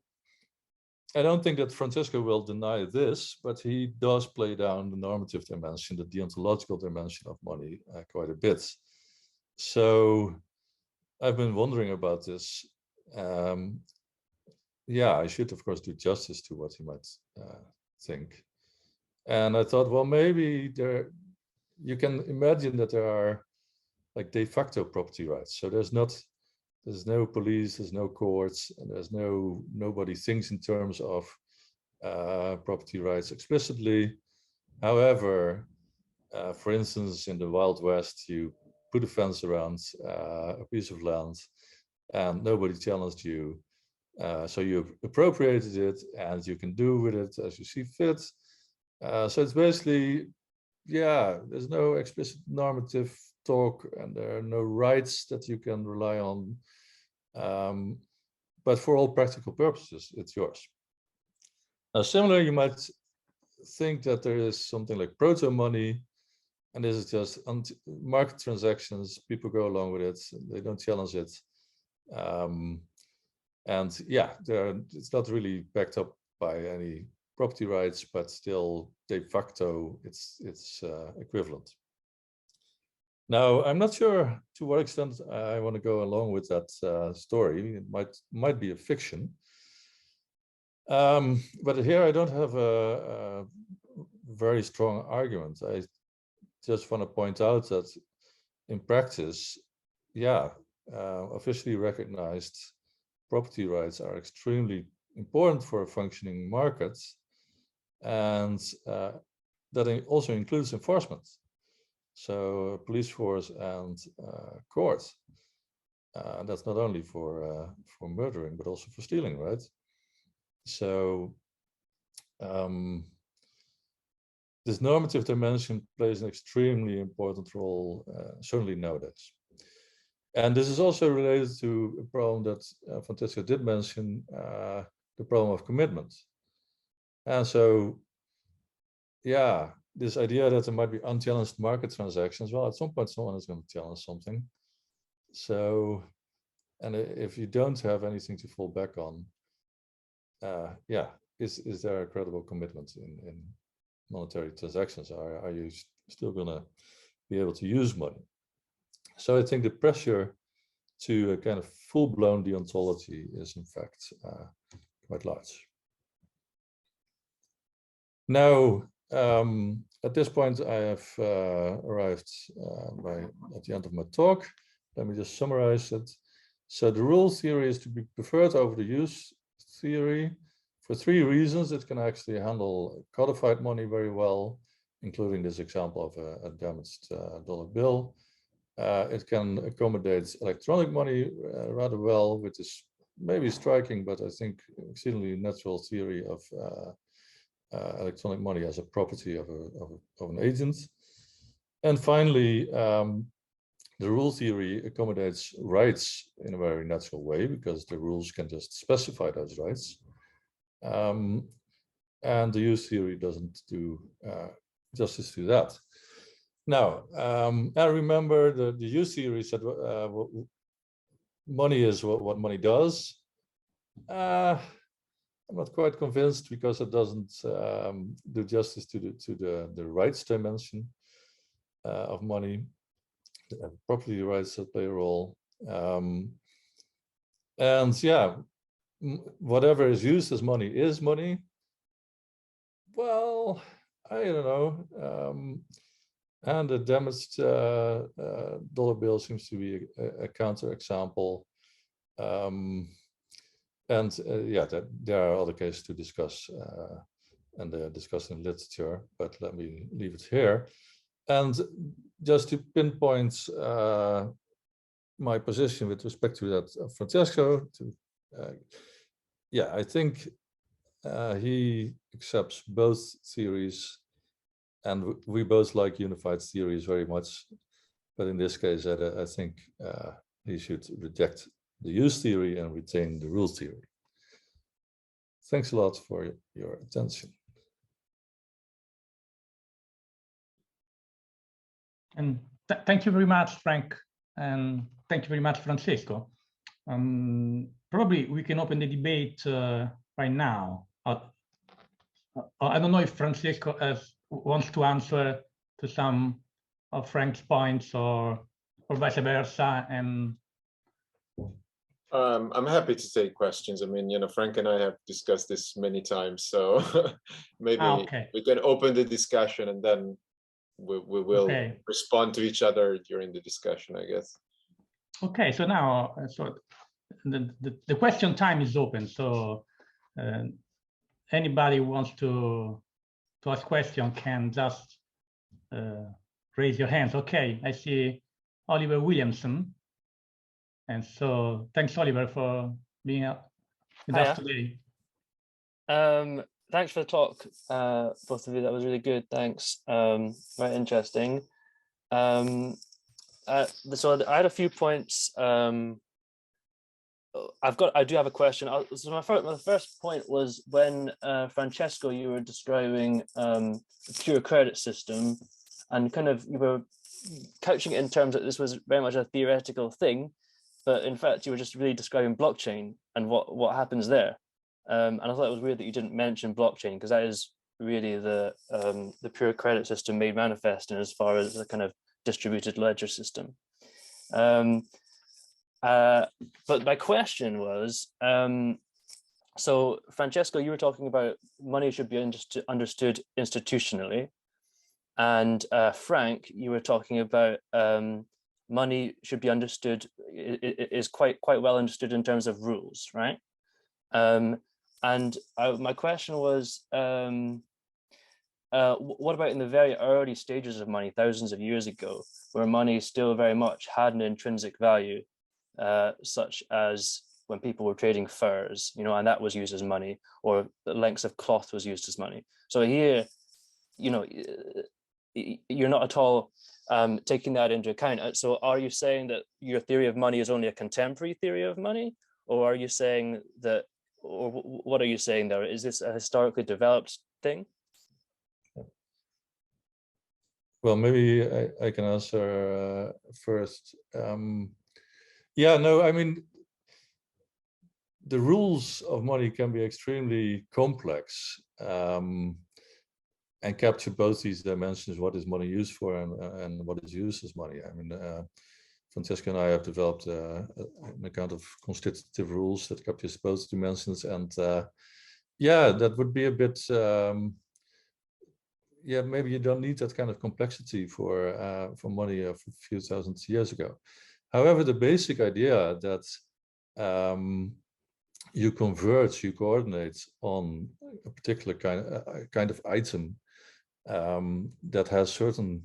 I don't think that Francesco will deny this, but he does play down the normative dimension, the deontological dimension of money quite a bit. So I've been wondering about this. Yeah, I should, of course, do justice to what he might think. And I thought, well, maybe you can imagine that there are like de facto property rights. So there's no police, there's no courts, and there's nobody thinks in terms of property rights explicitly. However, for instance, in the Wild West, you put a fence around a piece of land and nobody challenged you. So you appropriated it and you can do with it as you see fit. So it's basically, yeah, there's no explicit normative talk and there are no rights that you can rely on. but for all practical purposes, it's yours. Now, similarly, you might think that there is something like proto money, and this is just market transactions. People go along with it; they don't challenge it, and yeah, it's not really backed up by any property rights, but still de facto, it's equivalent. Now, I'm not sure to what extent I want to go along with that story. It might be a fiction. But here I don't have a very strong argument. I just want to point out that in practice, yeah, officially recognized property rights are extremely important for a functioning market, and that also includes enforcement. So police force and courts. That's not only for murdering, but also for stealing, right? So this normative dimension plays an extremely important role, certainly nowadays. And this is also related to a problem that Francesco did mention, the problem of commitment. And so, yeah, this idea that there might be unchallenged market transactions, well, at some point someone is going to challenge something. So, and if you don't have anything to fall back on, yeah, is there a credible commitment in monetary transactions? Are you still going to be able to use money? So I think the pressure to a kind of full-blown deontology is in fact quite large. Now, at this point, I have arrived at the end of my talk. Let me just summarize it. So the rule theory is to be preferred over the use theory for 3 reasons. It can actually handle codified money very well, including this example of a damaged dollar bill. It can accommodate electronic money rather well, which is maybe striking, but I think exceedingly natural theory of electronic money as a property of an agent. And finally, the rule theory accommodates rights in a very natural way, because the rules can just specify those rights. And the use theory doesn't do justice to that. Now, I remember the use theory said money is what money does. I'm not quite convinced, because it doesn't do justice to the rights dimension of money. The property rights that play a role. And yeah, whatever is used as money is money. Well, I don't know. And the damaged dollar bill seems to be a counterexample. And yeah, there are other cases to discuss, and they are discussed in literature, but let me leave it here. And just to pinpoint my position with respect to that, Francesco, yeah, I think he accepts both theories, and we both like unified theories very much. But in this case, I think he should reject the use theory and retain the rule theory. Thanks a lot for your attention. And thank you very much, Frank, and thank you very much, Francesco. Probably we can open the debate right now. I don't know if Francesco wants to answer to some of Frank's points, or vice versa. And I'm happy to take questions. I mean, you know, Frank and I have discussed this many times, so maybe we can open the discussion, and then we will respond to each other during the discussion, I guess. Okay, so now, so the question time is open. So anybody who wants to ask question can just raise your hands. Okay, I see Oliver Williamson. And so thanks, Oliver, for being with us today. Thanks for the talk, both of you. That was really good. Thanks. Very interesting. So I had a few points I do have a question. So my first point was when Francesco, you were describing the pure credit system, and kind of you were couching it in terms that this was very much a theoretical thing, but in fact you were just really describing blockchain and what happens there. And I thought it was weird that you didn't mention blockchain, because that is really the pure credit system made manifest in as far as the kind of distributed ledger system. But my question was, so Francesco, you were talking about money should be understood institutionally, and Frank, you were talking about money should be understood, is quite well understood in terms of rules, right? And my question was, what about in the very early stages of money, thousands of years ago, where money still very much had an intrinsic value, such as when people were trading furs, you know, and that was used as money, or the lengths of cloth was used as money. So here, you know, you're not at all taking that into account. So are you saying that your theory of money is only a contemporary theory of money, or are you saying that, or what are you saying there? Is this a historically developed thing? Well, maybe I can answer first. Yeah, no, I mean, the rules of money can be extremely complex and capture both these dimensions: what is money used for and what is used as money. I mean, Francesco and I have developed an account of constitutive rules that captures both dimensions, and yeah, that would be a bit. Yeah, maybe you don't need that kind of complexity for money of a few thousand years ago. However, the basic idea that you converge, you coordinate on a particular kind of item that has certain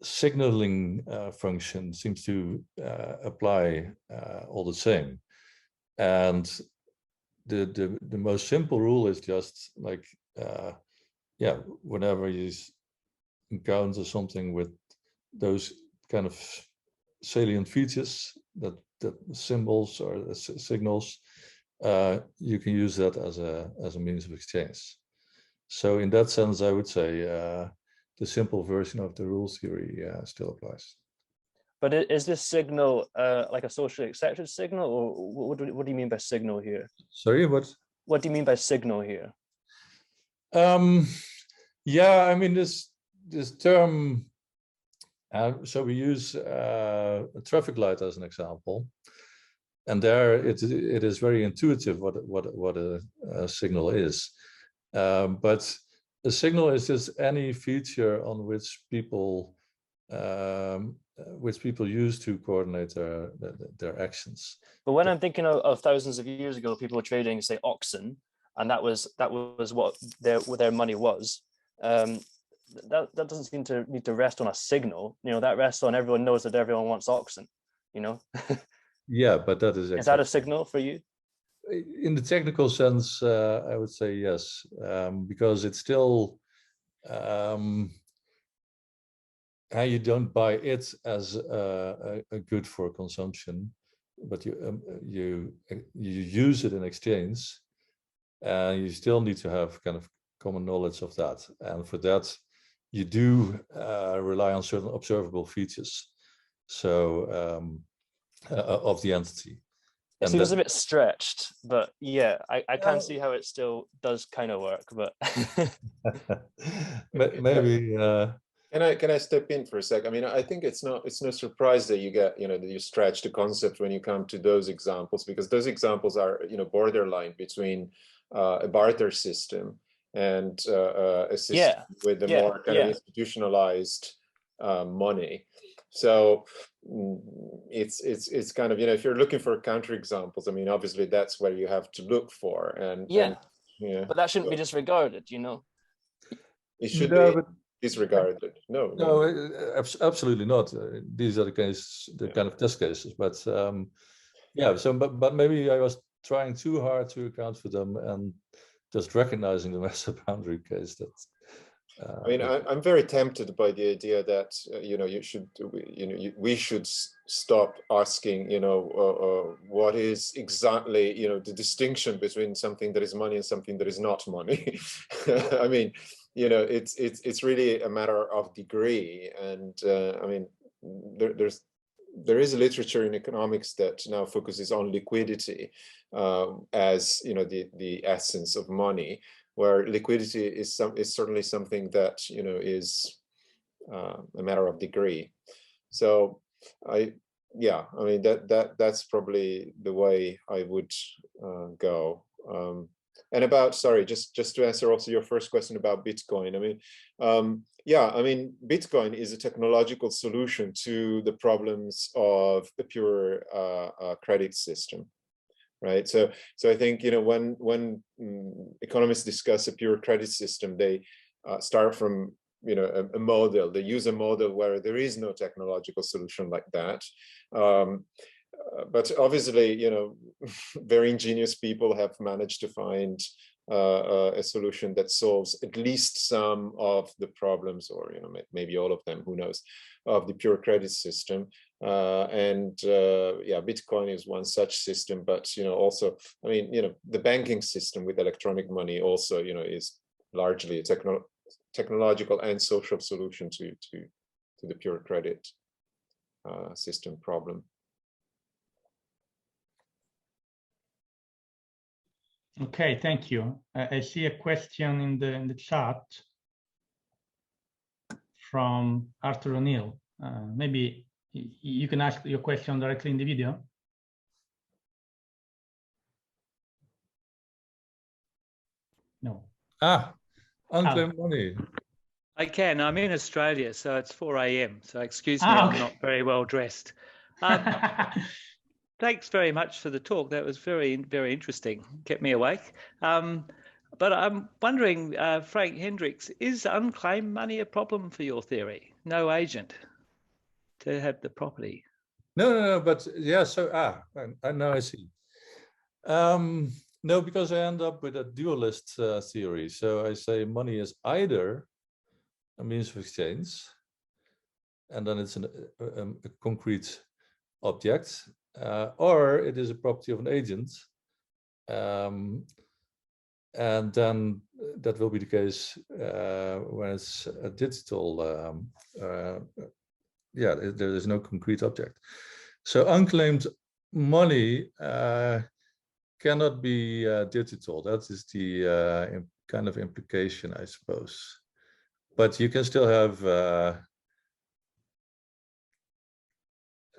signaling function seems to apply all the same. And the most simple rule is just like, yeah, whenever you encounter something with those kind of salient features, that symbols or signals, you can use that as a means of exchange. So in that sense, I would say the simple version of the rules theory still applies. But is this signal like a socially accepted signal, or what do you mean by signal here? Sorry, what? What do you mean by signal here? Yeah, I mean this term. So we use a traffic light as an example, and there it is very intuitive what a signal is. But a signal is just any feature on which people use to coordinate their actions. But when I'm thinking of thousands of years ago, people were trading, say, oxen, and that was what their money was. That doesn't seem to need to rest on a signal. You know, that rests on everyone knows that everyone wants oxen. You know. Yeah, but that is. Is that a signal for you? In the technical sense, I would say yes, because it's still how you don't buy it as a good for consumption, but you use it in exchange, and you still need to have kind of common knowledge of that, and for that you do rely on certain observable features, so of the entity. It seems a bit stretched, but yeah, I can see how it still does kind of work, but maybe. Can I step in for a sec? I mean, I think it's no surprise that you get, that you stretch the concept when you come to those examples, because those examples are, borderline between a barter system and a system with a more kind of institutionalized money. So it's kind of, if you're looking for counter examples, I mean, obviously that's where you have to look for, and but that shouldn't be disregarded, It should be disregarded. No, absolutely not. These are the cases, the kind of test cases, but yeah. So, but maybe I was trying too hard to account for them and just recognizing them as a boundary case. I mean, I'm very tempted by the idea that we should stop asking, what is exactly, the distinction between something that is money and something that is not money. I mean, it's really a matter of degree, and I mean, there is literature in economics that now focuses on liquidity as the essence of money, where liquidity is certainly something that is a matter of degree. So I mean that's probably the way I would go. And about, sorry, just to answer also your first question about Bitcoin. I mean, I mean, Bitcoin is a technological solution to the problems of a pure credit system. Right. So I think, when economists discuss a pure credit system, they start from, a model. They use a model where there is no technological solution like that. But obviously, very ingenious people have managed to find a solution that solves at least some of the problems, or maybe all of them, who knows, of the pure credit system. Bitcoin is one such system, but also, I mean, the banking system with electronic money also, is largely a technological and social solution to the pure credit system problem. Okay, thank you. I see a question in the chat from Arthur O'Neill. Maybe you can ask your question directly in the video. No. Unclaimed money. I can. I'm in Australia, so it's 4 a.m. So excuse me, I'm not very well dressed. Thanks very much for the talk. That was very, very interesting. Kept me awake. But I'm wondering, Frank Hindriks, is unclaimed money a problem for your theory? No agent to have the property? No, but yeah, so, now I see. No, because I end up with a dualist theory. So I say money is either a means of exchange, and then it's a concrete object, or it is a property of an agent. And then that will be the case when it's a digital, there is no concrete object. So unclaimed money cannot be digital. That is the kind of implication, I suppose. But you can still have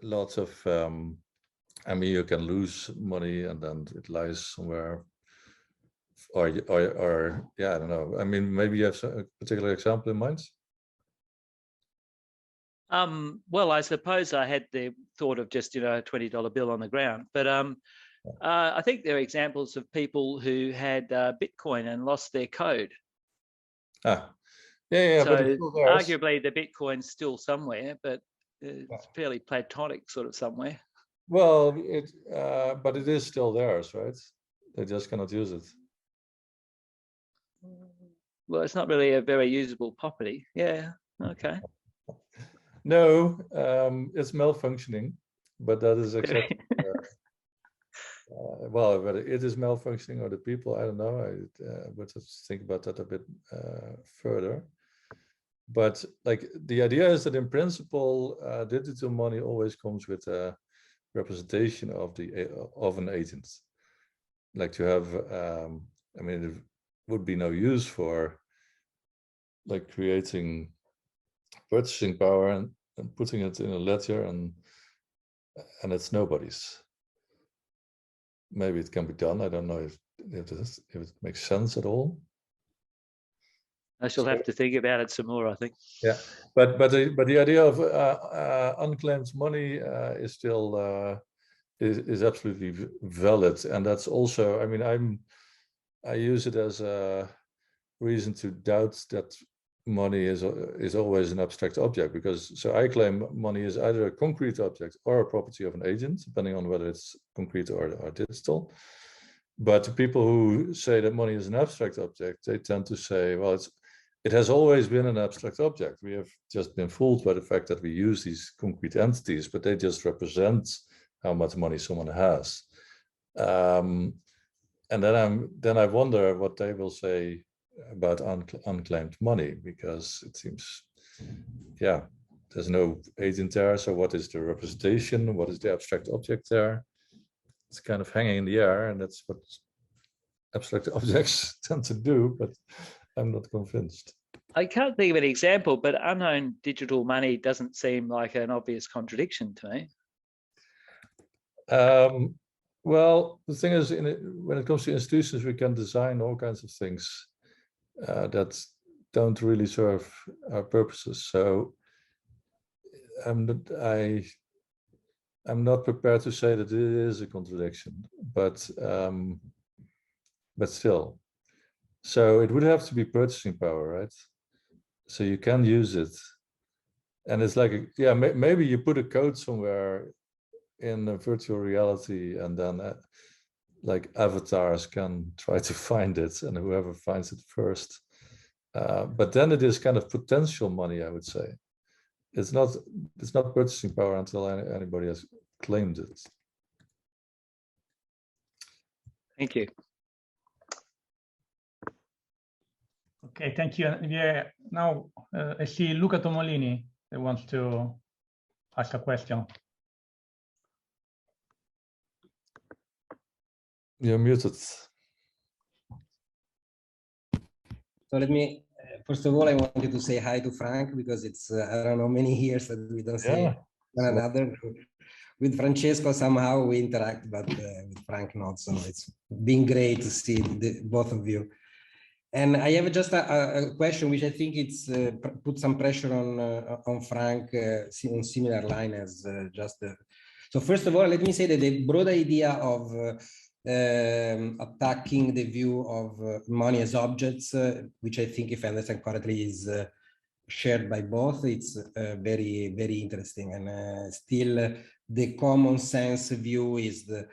lots of, I mean, you can lose money and then it lies somewhere. Or yeah, I don't know. I mean, maybe you have a particular example in mind? Well, I suppose I had the thought of just, a $20 bill on the ground. But I think there are examples of people who had Bitcoin and lost their code. Yeah. So but arguably the Bitcoin's still somewhere, but it's fairly platonic sort of somewhere. Well, but it is still theirs, right? They just cannot use it. Well, it's not really a very usable property. Yeah, okay. No, it's malfunctioning, but that is exactly well, whether it is malfunctioning or the people, I don't know. I would have to think about that a bit further. But like the idea is that in principle, digital money always comes with a representation of an agent. Like to have, I mean, it would be no use for like creating purchasing power and putting it in a ledger and it's nobody's. Maybe it can be done. I don't know if it makes sense at all. I shall have to think about it some more, I think. Yeah, but the idea of unclaimed money is still is absolutely valid, and that's also, I mean, I use it as a reason to doubt that money is always an abstract object, because so I claim money is either a concrete object or a property of an agent, depending on whether it's concrete or digital. But the people who say that money is an abstract object, they tend to say, well, it has always been an abstract object. We have just been fooled by the fact that we use these concrete entities, but they just represent how much money someone has. And then I wonder what they will say about unclaimed money, because it seems, yeah, there's no agent there. So what is the representation? What is the abstract object there? It's kind of hanging in the air, and that's what abstract objects tend to do, but I'm not convinced. I can't think of an example, but unknown digital money doesn't seem like an obvious contradiction to me. Well, the thing is, when it comes to institutions, we can design all kinds of things that don't really serve our purposes. So I'm not prepared to say that it is a contradiction, but still. So it would have to be purchasing power, right? So you can use it, and it's like, yeah, maybe you put a code somewhere in a virtual reality, and then like avatars can try to find it, and whoever finds it first. But then it is kind of potential money, I would say. It's not purchasing power until anybody has claimed it. Thank you. Okay, thank you. Yeah, now I see Luca Tomolini that wants to ask a question. You're muted. So let me, first of all, I wanted to say hi to Frank, because it's, I don't know, many years that we don't see one another. With Francesco, somehow we interact, but with Frank not. So it's been great to see both of you. And I have just a question, which I think it's put some pressure on Frank in similar line as So first of all, let me say that the broad idea of attacking the view of money as objects, which I think, if I understand correctly, is shared by both. It's very, very interesting, and still the common sense view is the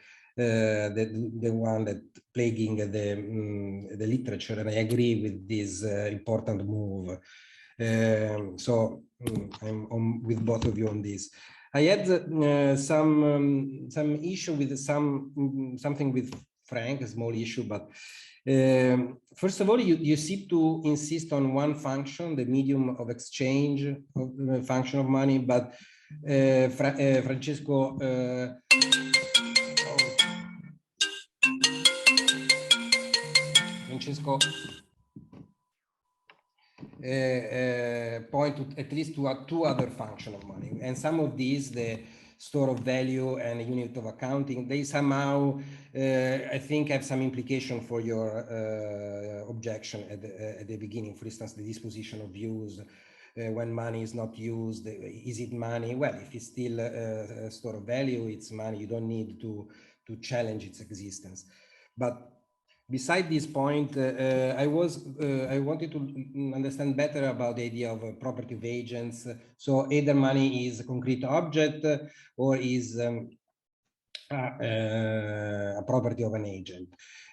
one that plaguing the literature, and I agree with this important move. So I'm with both of you on this. I had some issue with something with Frank, a small issue, but first of all, you seem to insist on one function, the medium of exchange, function of money, but Francesco point to at least to two other functions of money, and some of these, the store of value and unit of accounting, they somehow I think have some implication for your objection at the beginning. For instance, the disposition of use, when money is not used, is it money? Well, if it's still a store of value, it's money. You don't need to challenge its existence. But beside this point, I wanted to understand better about the idea of property of agents. So either money is a concrete object or is a property of an agent.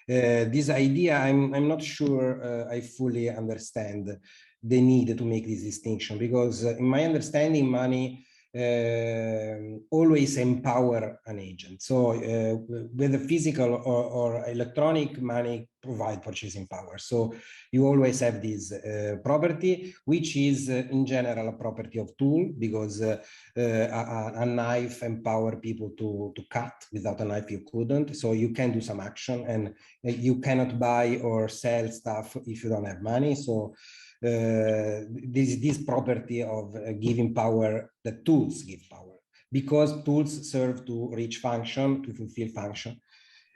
This idea, I'm not sure I fully understand the need to make this distinction, because in my understanding, money always empower an agent. So whether physical or electronic, money provide purchasing power. So you always have this property, which is in general a property of tool, because a knife empower people to cut. Without a knife you couldn't. So you can do some action, and you cannot buy or sell stuff if you don't have money. So this property of giving power, that tools give power, because tools serve to reach function, to fulfill function.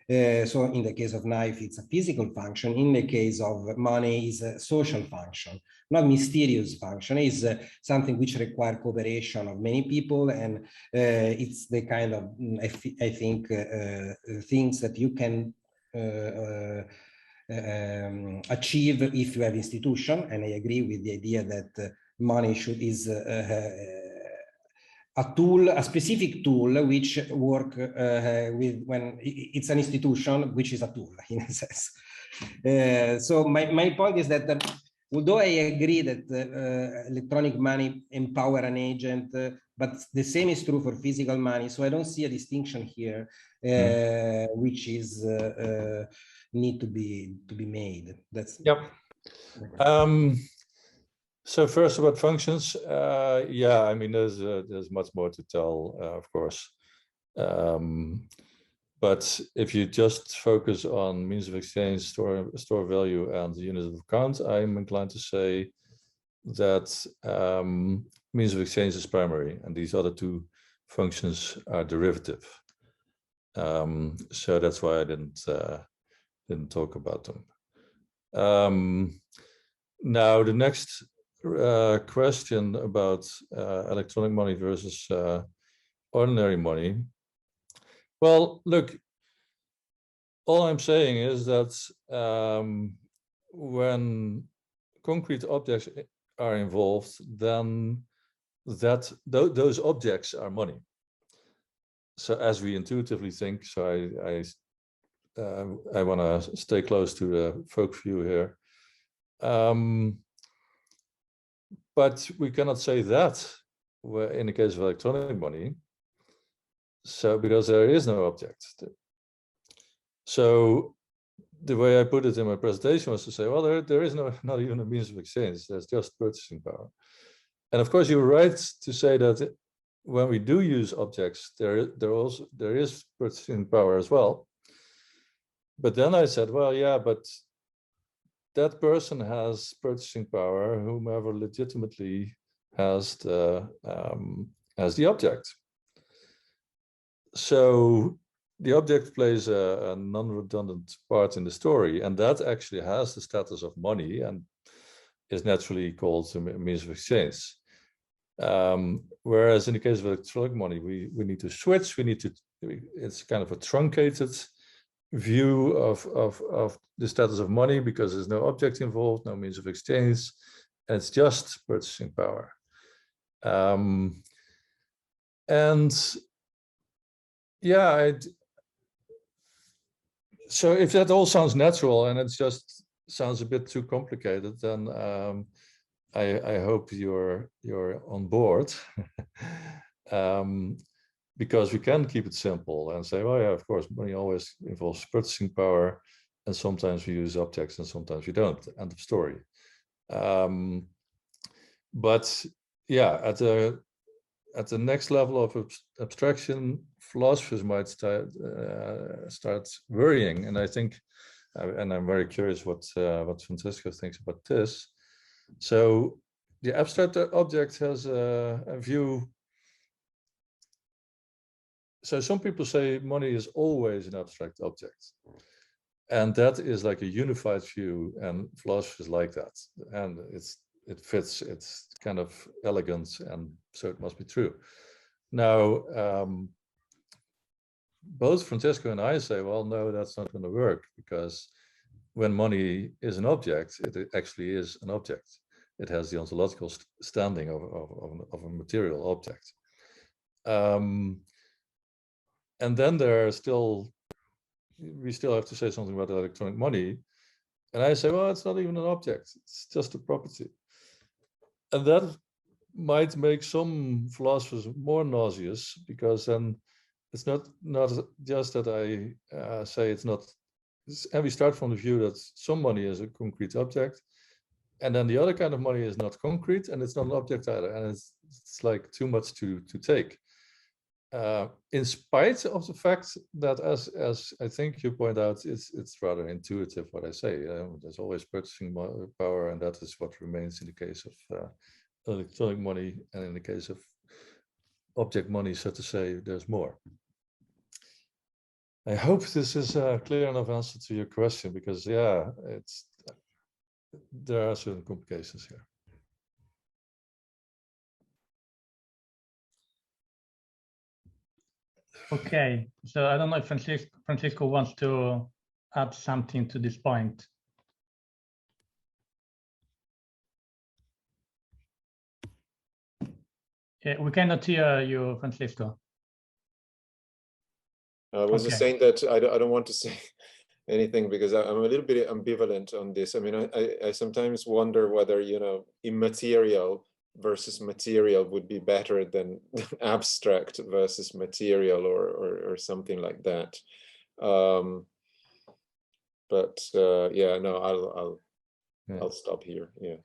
So in the case of knife, it's a physical function. In the case of money, is a social function, not mysterious function. Is something which require cooperation of many people, and it's the kind of, I think, things that you can achieve if you have institution. And I agree with the idea that money is a tool, a specific tool, which work with when it's an institution, which is a tool in a sense. So my point is that although I agree that electronic money empower an agent, but the same is true for physical money. So I don't see a distinction here, which is need to be made. That's yep. So first about functions, yeah, I mean, there's much more to tell, of course. But if you just focus on means of exchange, store value, and the unit of account, I'm inclined to say that means of exchange is primary, and these other two functions are derivative. So that's why I didn't talk about them. Now the next question about electronic money versus ordinary money. Well, look, all I'm saying is that when concrete objects are involved, then those objects are money. So as we intuitively think, so I want to stay close to the folk view here. But we cannot say that in the case of electronic money. So because there is no object. So the way I put it in my presentation was to say, well, there is not even a means of exchange. There's just purchasing power. And of course, you're right to say that when we do use objects, there is purchasing power as well. But then I said, well, yeah, but that person has purchasing power, whomever legitimately has the object. So the object plays a non-redundant part in the story, and that actually has the status of money and is naturally called a means of exchange. Whereas in the case of electronic money, we need to switch. It's kind of a truncated view of the status of money because there's no object involved, no means of exchange, and it's just purchasing power. And yeah, so if that all sounds natural and it just sounds a bit too complicated, then I hope you're on board. Because we can keep it simple and say, well, yeah, of course, money always involves purchasing power, and sometimes we use objects and sometimes we don't. End of story. But yeah, at the next level of abstraction, philosophers might start worrying, and I think, and I'm very curious what Francesco thinks about this. So the abstract object has a view. So some people say money is always an abstract object, and that is like a unified view, and philosophers like that, and it fits. It's kind of elegant, and so it must be true. Now, both Francesco and I say, well, no, that's not going to work, because when money is an object, it actually is an object. It has the ontological standing of a material object. And then we still have to say something about electronic money. And I say, well, it's not even an object. It's just a property. And that might make some philosophers more nauseous, because then it's not just that I say it's not, and we start from the view that some money is a concrete object, and then the other kind of money is not concrete, and it's not an object either. And it's like too much to take. In spite of the fact that, as I think you point out, it's rather intuitive what I say. There's always purchasing power, and that is what remains in the case of electronic money, and in the case of object money, so to say, there's more. I hope this is a clear enough answer to your question, because yeah, there are certain complications here. Okay, so I don't know if Francesco wants to add something to this point. Yeah, we cannot hear you, Francesco. I was just saying that I don't want to say anything, because I'm a little bit ambivalent on this. I mean, I sometimes wonder whether, you know, immaterial versus material would be better than abstract versus material, or something like that. But yeah, no, I'll stop here. Yeah.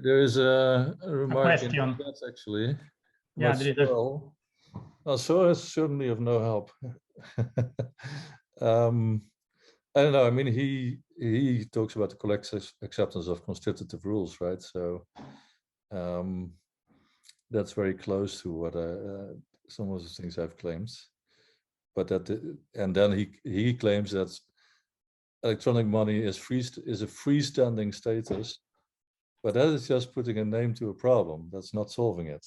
There is a remark in question. the chat, actually. Yeah, there is a... Well, so is certainly of no help. I don't know. I mean, he talks about the collective acceptance of constitutive rules, right? So that's very close to what some of the things I've claimed. But and then he claims that electronic money is a freestanding status, but that is just putting a name to a problem. That's not solving it.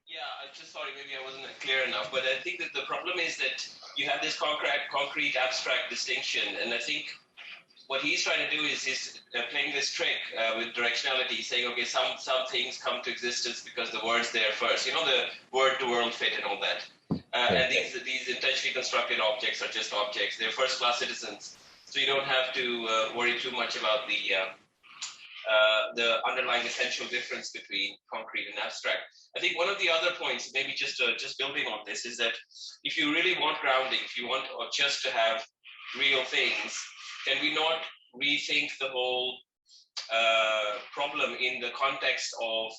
Yeah, I'm just sorry, maybe I wasn't clear enough, but I think that the problem is that you have this concrete abstract distinction, and I think what he's trying to do is he's playing this trick with directionality, saying, okay, some things come to existence because the word's there first. You know, the word to world fit and all that. And these intentionally constructed objects are just objects. They're first-class citizens, so you don't have to worry too much about the underlying essential difference between concrete and abstract. I think one of the other points, maybe just building on this, is that if you really want grounding, if you want just to have real things, can we not rethink the whole problem in the context of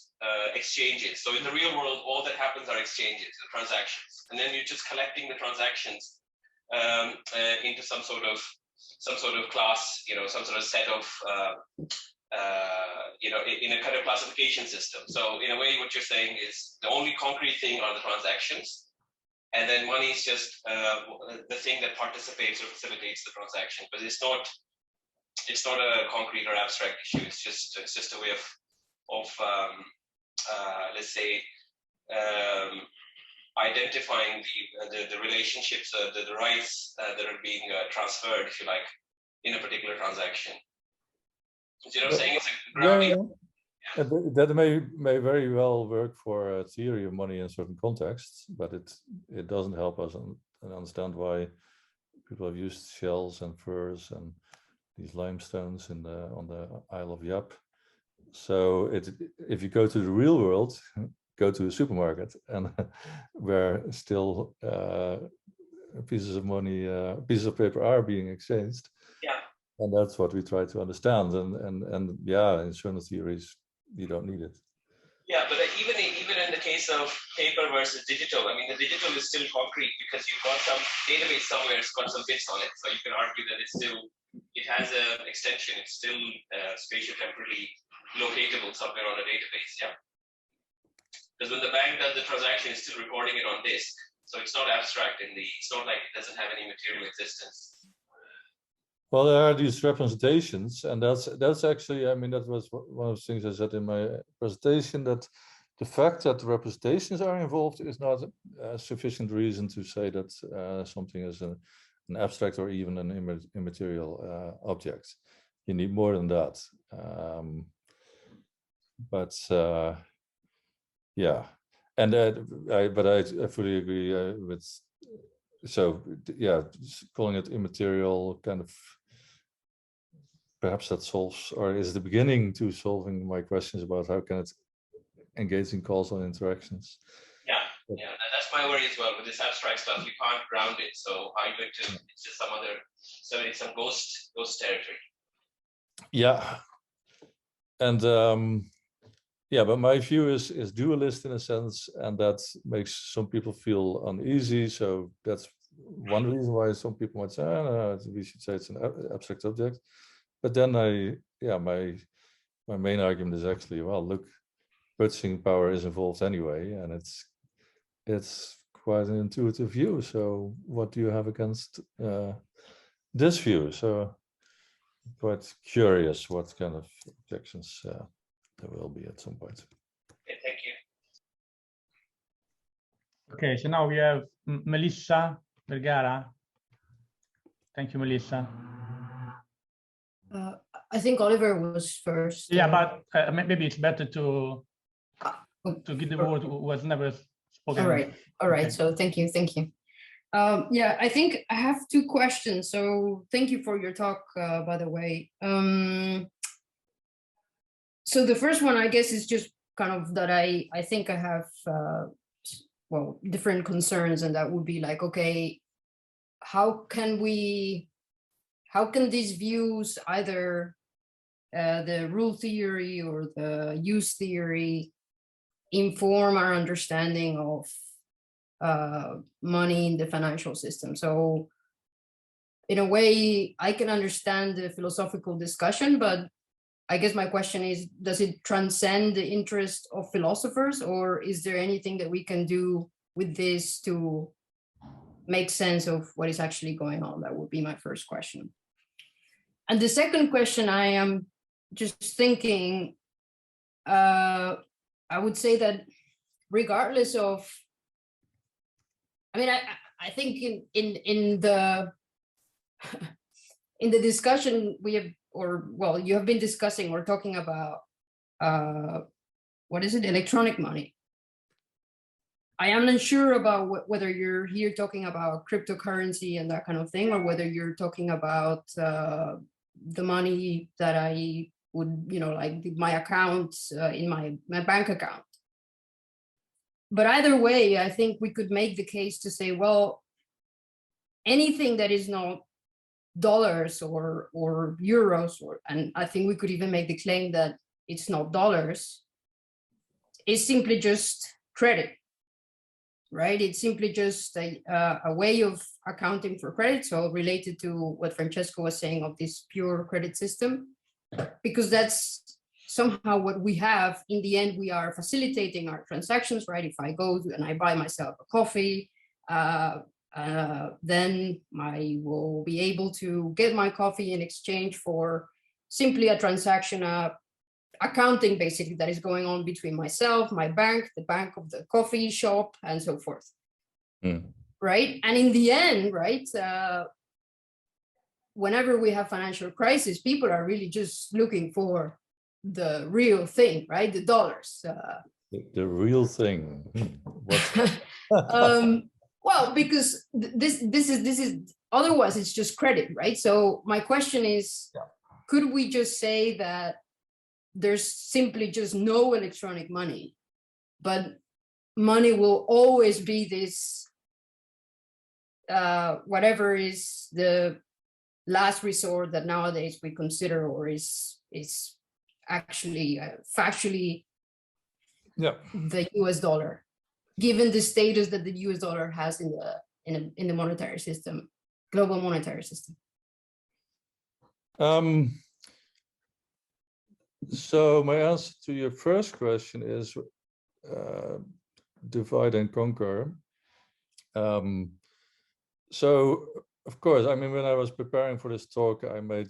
exchanges? So in the real world, all that happens are exchanges, the transactions, and then you're just collecting the transactions into some sort of class, you know, some sort of set of you know, in a kind of classification system. So in a way, what you're saying is the only concrete thing are the transactions, and then money is just the thing that participates or facilitates the transaction. But it's not a concrete or abstract issue. It's just a way of let's say identifying the relationships, the rights that are being transferred, if you like, in a particular transaction. You know what I'm saying? It's a grounding. Yeah. That may very well work for a theory of money in certain contexts, but it doesn't help us understand why people have used shells and furs and these limestones on the Isle of Yap. So if you go to the real world, go to a supermarket, and where still pieces of money, pieces of paper are being exchanged. Yeah. And that's what we try to understand. And yeah, in certain theories, you don't need it. Yeah, but even in the case of paper versus digital, I mean, the digital is still concrete because you've got some database somewhere, it's got some bits on it. So you can argue that it has an extension. It's still spatio-temporally locatable somewhere on a database. Yeah. Because when the bank does the transaction, it's still recording it on disk. So it's not abstract it's not like it doesn't have any material existence. Well, there are these representations, and that's actually, I mean, that was one of the things I said in my presentation, that the fact that the representations are involved is not a sufficient reason to say that something is an abstract or even an immaterial object. You need more than that. Yeah, and I fully agree with. So yeah, calling it immaterial kind of. Perhaps that solves, or is the beginning to solving my questions about how can it engage in causal interactions. Yeah, yeah, that's my worry as well with this abstract stuff. You can't ground it, so how are you going to? It's just some ghost territory. Yeah, and yeah, but my view is dualist in a sense, and that makes some people feel uneasy. So that's one reason why some people might say, oh, no, we should say it's an abstract object. But then my main argument is actually, well, look, purchasing power is involved anyway, and it's quite an intuitive view. So what do you have against this view? So quite curious what kind of objections there will be at some point. Okay, thank you. Okay, so now we have Melissa Vergara. Thank you, Melissa. I think Oliver was first. Yeah, but maybe it's better to give the word who has never spoken. All right. Okay. So thank you. Yeah, I think I have two questions. So thank you for your talk, by the way. So the first one, I guess, is just kind of that I think I have, well, different concerns, and that would be like, okay, how can these views, either the rule theory or the use theory, inform our understanding of money in the financial system? So in a way, I can understand the philosophical discussion, but I guess my question is, does it transcend the interest of philosophers, or is there anything that we can do with this to make sense of what is actually going on? That would be my first question. And the second question, I am just thinking, I would say that regardless of, I mean, I think in the discussion we have, or well, you have been discussing or talking about, what is it, electronic money. I am not sure about whether you're here talking about cryptocurrency and that kind of thing, or whether you're talking about the money that I would, like my account in my bank account. But either way, I think we could make the case to say, well, anything that is not dollars or euros, and I think we could even make the claim that it's not dollars, is simply just credit, right? It's simply just a way of accounting for credit. So related to what Francesco was saying of this pure credit system, because that's somehow what we have. In the end, we are facilitating our transactions, right? If I go and I buy myself a coffee, then I will be able to get my coffee in exchange for simply a transaction, accounting basically that is going on between myself, my bank, the bank of the coffee shop, and so forth. Right? And in the end, right, whenever we have financial crisis, people are really just looking for the real thing, right? The dollars. The real thing. Well, because this is otherwise it's just credit, right? So my question is, could we just say that there's simply just no electronic money, but money will always be this, whatever is the last resort that nowadays we consider, or is actually factually the US dollar, given the status that the US dollar has in the monetary system, global monetary system? So my answer to your first question is divide and conquer. So of course, I mean, when I was preparing for this talk, I made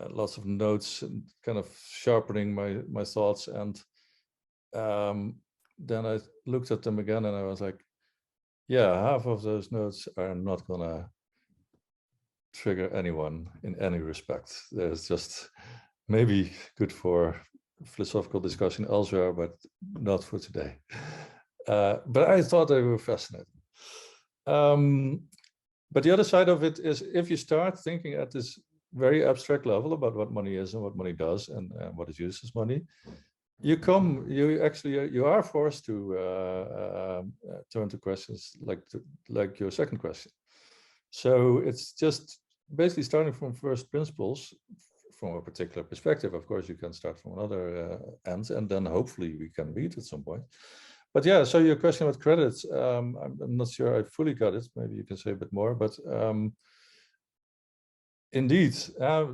lots of notes and kind of sharpening my thoughts, and then I looked at them again and I was like, yeah, half of those notes are not gonna trigger anyone in any respect. There's just maybe good for philosophical discussion elsewhere, but not for today. But I thought they were fascinating. But the other side of it is, if you start thinking at this very abstract level about what money is and what money does and what is used as money, you are forced to turn to questions like your second question. So it's just basically starting from first principles from a particular perspective. Of course, you can start from another end, and then hopefully we can meet at some point. But yeah, so your question about credits, I'm not sure I fully got it. Maybe you can say a bit more, but indeed,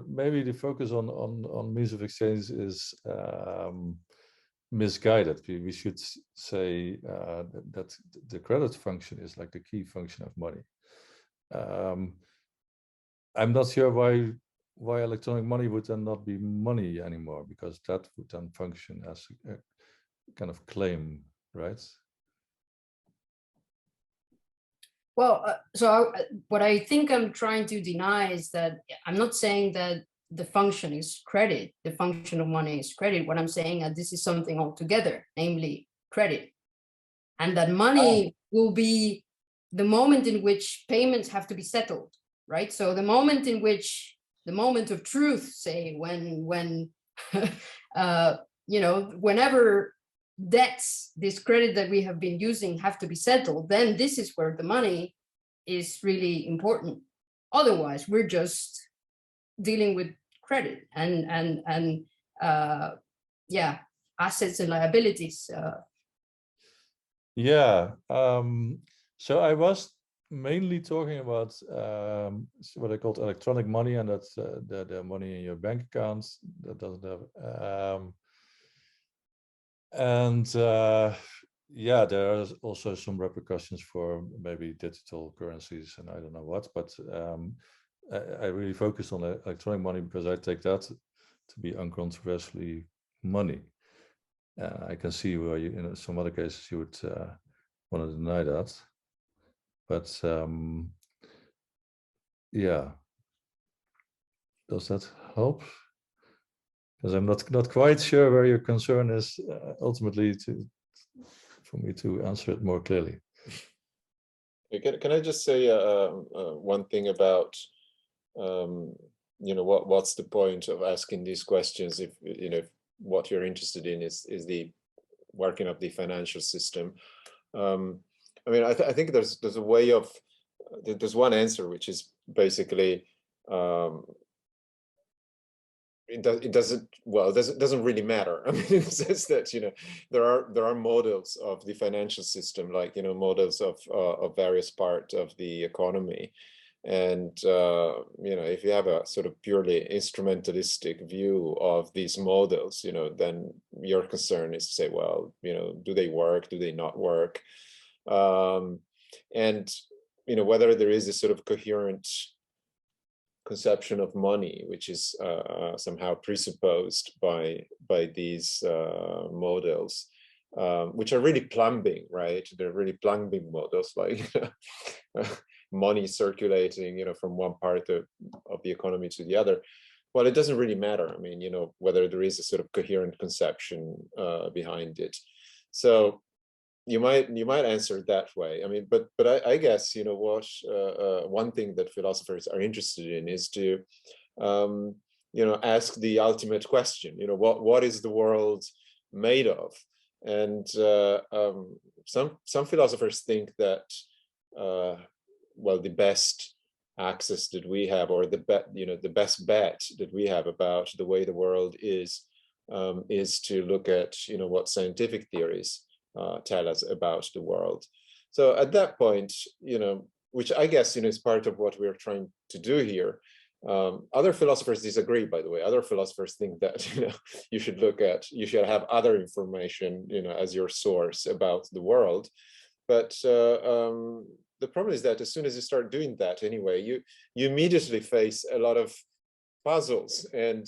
maybe the focus on means of exchange is misguided. We should say that the credit function is like the key function of money. I'm not sure why electronic money would then not be money anymore, because that would then function as a kind of claim, right? Well, so what I think I'm trying to deny is that I'm not saying that the function is credit, the function of money is credit. What I'm saying is this is something altogether, namely credit, and that money will be the moment in which payments have to be settled, right? So the moment in which, the moment of truth, say, when you know, whenever debts, this credit that we have been using, have to be settled, then this is where the money is really important. Otherwise, we're just dealing with credit and yeah, assets and liabilities. Yeah. So I was mainly talking about what I called electronic money, and that's the money in your bank accounts that doesn't have. Yeah, there are also some repercussions for maybe digital currencies and I don't know what, but I really focus on electronic money because I take that to be uncontroversially money. I can see where you, in some other cases, you would want to deny that, but yeah, does that help? Because I'm not quite sure where your concern is ultimately for me to answer it more clearly. Can I just say one thing about you know, what's the point of asking these questions if, you know, what you're interested in is the working of the financial system. I mean, I think there's a way of, there's one answer, which is basically it doesn't really matter. I mean, in the sense that, you know, there are models of the financial system, like, you know, models of various parts of the economy. And, you know, if you have a sort of purely instrumentalistic view of these models, you know, then your concern is to say, well, you know, do they work? Do they not work? And, you know, whether there is a sort of coherent conception of money, which is somehow presupposed by these models, which are really plumbing, right? They're really plumbing models, like money circulating, you know, from one part of the economy to the other. Well, it doesn't really matter. I mean, you know, whether there is a sort of coherent conception behind it. So you might answer it that way. I mean, but I guess, you know, what one thing that philosophers are interested in is to you know, ask the ultimate question. You know, what is the world made of? And some philosophers think that well, the best access that we have, or the best bet that we have about the way the world is to look at, you know, what scientific theories tell us about the world. So at that point, you know, which I guess, you know, is part of what we're trying to do here. Other philosophers disagree, by the way. Other philosophers think that, you know, you should have other information, you know, as your source about the world. But the problem is that as soon as you start doing that anyway, you immediately face a lot of puzzles, and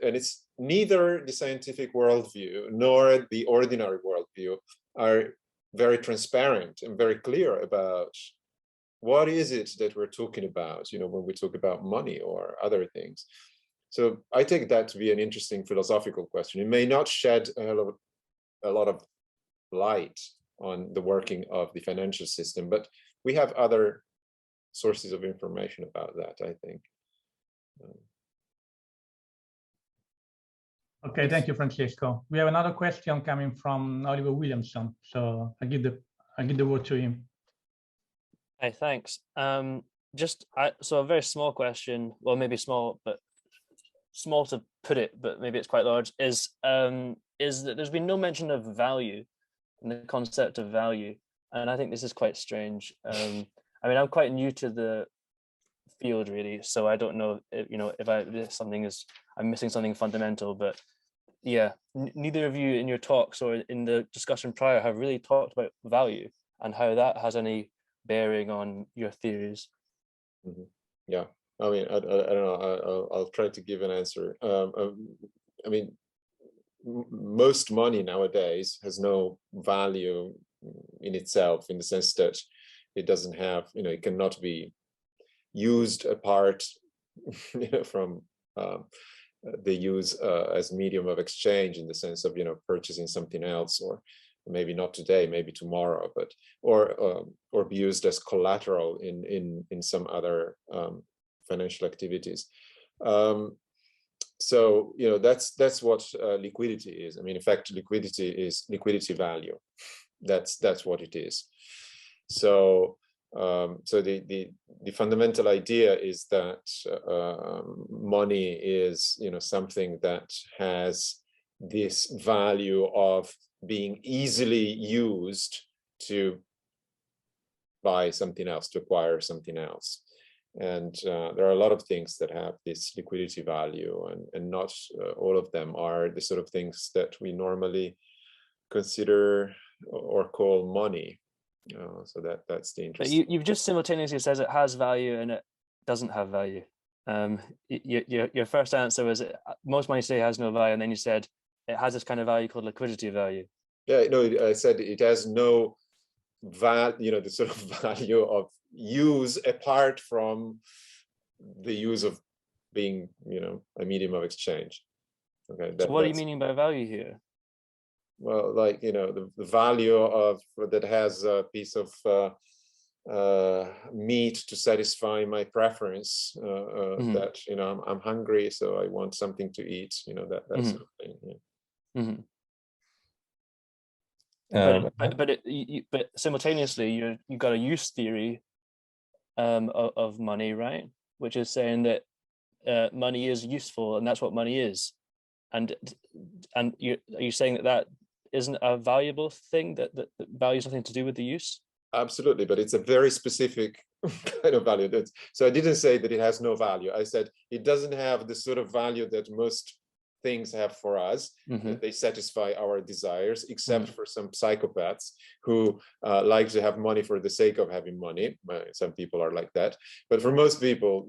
it's neither the scientific worldview nor the ordinary worldview are very transparent and very clear about what is it that we're talking about, you know, when we talk about money or other things. So I take that to be an interesting philosophical question. It may not shed a lot of light on the working of the financial system, but we have other sources of information about that, I think. Okay, thank you, Francesco. We have another question coming from Oliver Williamson, so I give the word to him. Hey, thanks. So a very small question, well, maybe small, but small to put it, but maybe it's quite large, is that there's been no mention of value and the concept of value. And I think this is quite strange. I mean, I'm quite new to the field, really, so I don't know if, you know, if I'm missing something fundamental. But yeah, neither of you in your talks or in the discussion prior have really talked about value and how that has any bearing on your theories. Mm-hmm. Yeah, I mean, I don't know. I'll try to give an answer. I mean, most money nowadays has no value in itself, in the sense that it doesn't have, you know, it cannot be used apart, you know, from the use as medium of exchange, in the sense of, you know, purchasing something else, or maybe not today, maybe tomorrow, but or be used as collateral in some other financial activities. So that's what liquidity is. I mean, in fact, liquidity is liquidity value. That's what it is. So so the fundamental idea is that money is something that has this value of being easily used to buy something else, to acquire something else. And there are a lot of things that have this liquidity value, and not all of them are the sort of things that we normally consider or call money. So that's the interesting. But you've just simultaneously says it has value and it doesn't have value. Your first answer was most money today has no value, and then you said it has this kind of value called liquidity value. Yeah, no, I said it has no value, the sort of value of use apart from the use of being, a medium of exchange. Okay. So what are you meaning by value here? Well, like, the value of that has a piece of meat to satisfy my preference, that, I'm hungry, so I want something to eat, that sort of thing. Yeah. Mm-hmm. But simultaneously, you've got a use theory of money, right? Which is saying that money is useful, and that's what money is. And are you saying that isn't a valuable thing, that value has nothing to do with the use? Absolutely, but it's a very specific kind of value. So I didn't say that it has no value. I said it doesn't have the sort of value that most things have for us. That they satisfy our desires, except for some psychopaths who like to have money for the sake of having money. Some people are like that, but for most people,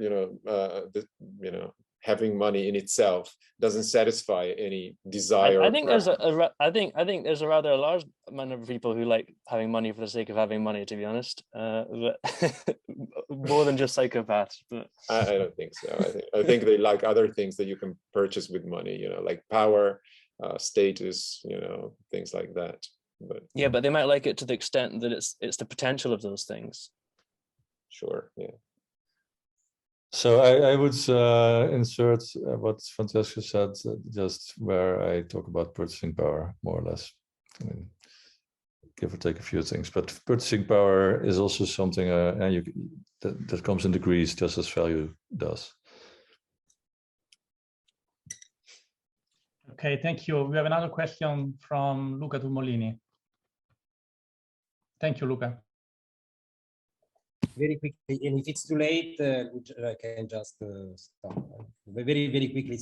having money in itself doesn't satisfy any desire. I think there's I think there's a rather large amount of people who like having money for the sake of having money, to be honest. But more than just psychopaths. But I don't think so. I think they like other things that you can purchase with money, like power, status, things like that. But yeah, but they might like it to the extent that it's the potential of those things. Sure. Yeah. So I would insert what Francesco said, just where I talk about purchasing power, more or less. I mean, give or take a few things, but purchasing power is also something that comes in degrees, just as value does. Okay, thank you. We have another question from Luca Tumolini. Thank you, Luca. Very quickly, and if it's too late, I can just stop. Very, very quickly,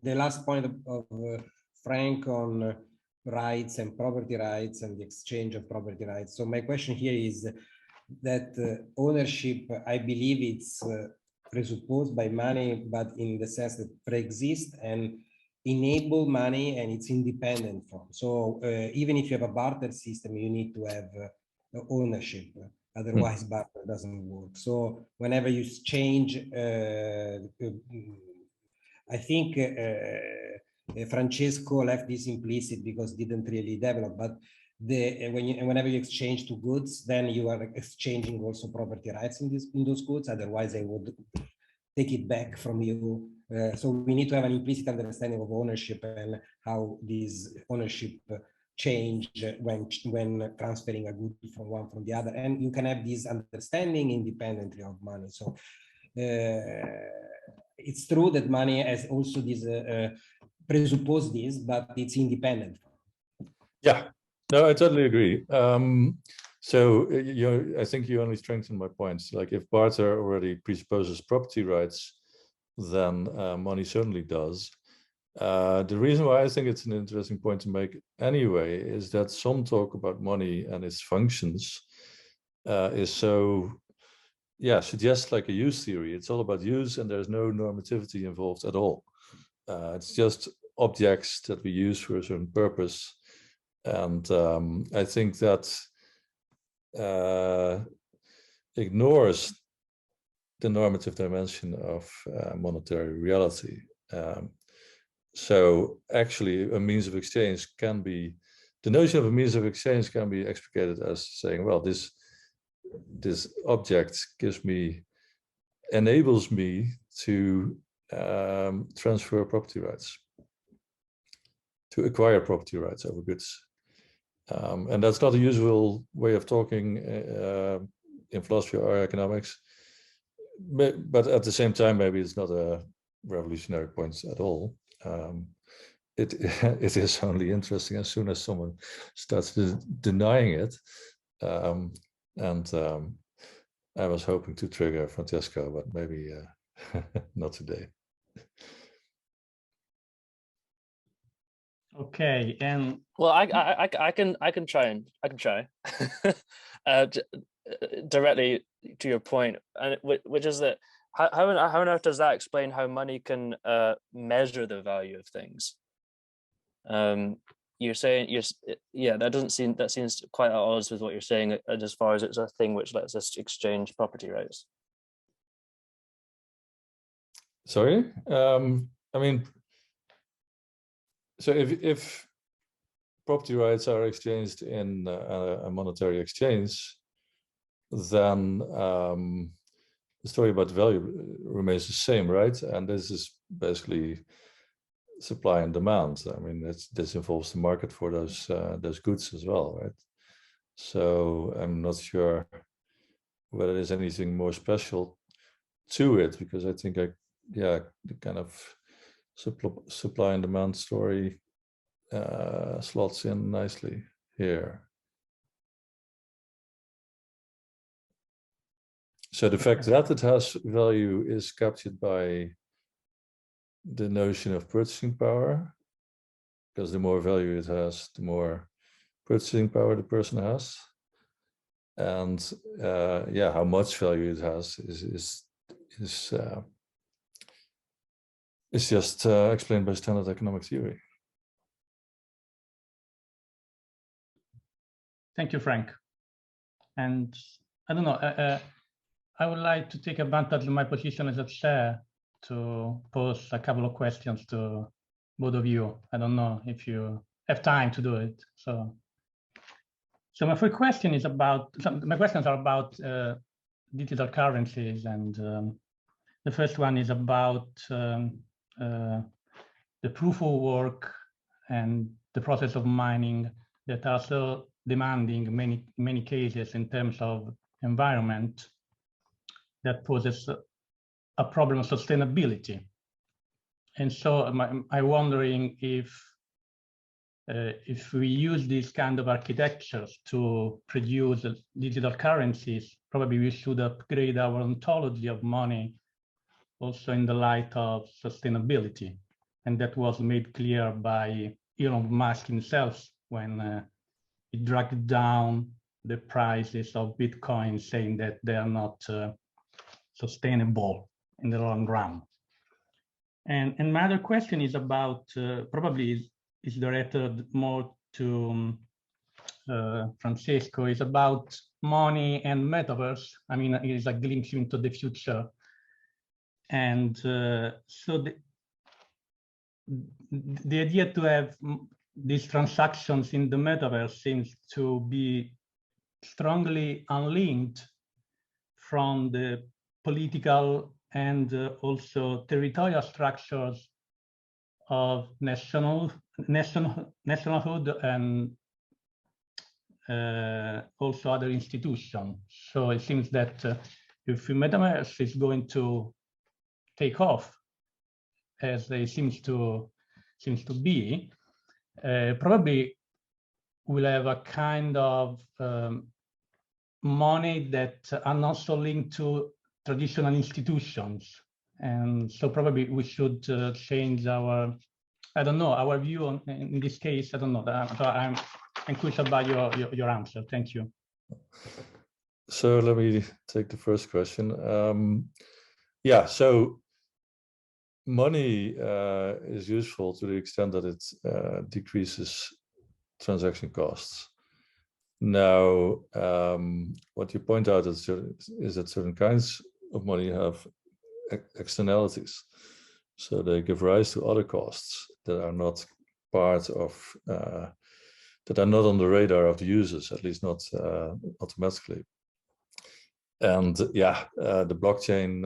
the last point of Frank on rights and property rights and the exchange of property rights. So my question here is that ownership, I believe it's presupposed by money, but in the sense that pre-exist and enable money, and it's independent from. So even if you have a barter system, you need to have ownership. Otherwise, barter doesn't work. So whenever you change, I think Francesco left this implicit because didn't really develop. But whenever you exchange two goods, then you are exchanging also property rights in those goods. Otherwise, I would take it back from you. So we need to have an implicit understanding of ownership and how this ownership change when transferring a good from one from the other, and you can have this understanding independently of money. So it's true that money has also this presuppose this, but it's independent. Yeah, no, I totally agree. So I think you only strengthen my points. Like if barter already presupposes property rights, then money certainly does. The reason why I think it's an interesting point to make anyway is that some talk about money and its functions is so, suggests like a use theory. It's all about use and there's no normativity involved at all. It's just objects that we use for a certain purpose. And I think that ignores the normative dimension of monetary reality. So actually a means of exchange can be the notion of a means of exchange can be explicated as saying, well, this object enables me to transfer property rights, to acquire property rights over goods. And that's not a usual way of talking in philosophy or economics, but at the same time, maybe it's not a revolutionary point at all. It is only interesting as soon as someone starts denying it. I was hoping to trigger Francesco, but maybe not today. Okay, and well, I can try. Directly to your point, and which is that how on earth does that explain how money can measure the value of things? You're saying that seems quite at odds with what you're saying as far as it's a thing which lets us exchange property rights. Sorry, I mean, so if property rights are exchanged in a monetary exchange, then the story about value remains the same, right? And this is basically supply and demand. I mean, this involves the market for those goods as well, right? So I'm not sure whether there's anything more special to it, because I think the kind of supply and demand story slots in nicely here. So the fact that it has value is captured by the notion of purchasing power, because the more value it has, the more purchasing power the person has. And how much value it has is just explained by standard economic theory. thank you, Frank. And I don't know, I would like to take advantage of my position as a chair to pose a couple of questions to both of you. I don't know if you have time to do it. So my first question is about, my questions are about digital currencies, and the first one is about the proof of work and the process of mining that are so demanding in many cases in terms of environment, that poses a problem of sustainability. And so I'm wondering if we use these kind of architectures to produce digital currencies, probably we should upgrade our ontology of money also in the light of sustainability. And that was made clear by Elon Musk himself when he dragged down the prices of Bitcoin, saying that they are not sustainable in the long run. And my other question is about, probably is directed more to Francesco, is about money and metaverse. I mean, it is a glimpse into the future. And so the idea to have these transactions in the metaverse seems to be strongly unlinked from the political and also territorial structures of nationalhood and also other institutions. So it seems that if metaverse is going to take off, as it seems to be, probably we'll have a kind of money that are not so linked to traditional institutions. And so probably we should change our, I don't know, our view on, in this case. I don't know. So I'm curious about your answer. Thank you. So let me take the first question. So money is useful to the extent that it decreases transaction costs. Now, what you point out is that certain kinds of money have externalities. So they give rise to other costs that are not part of that are not on the radar of the users, at least not automatically. And yeah, the blockchain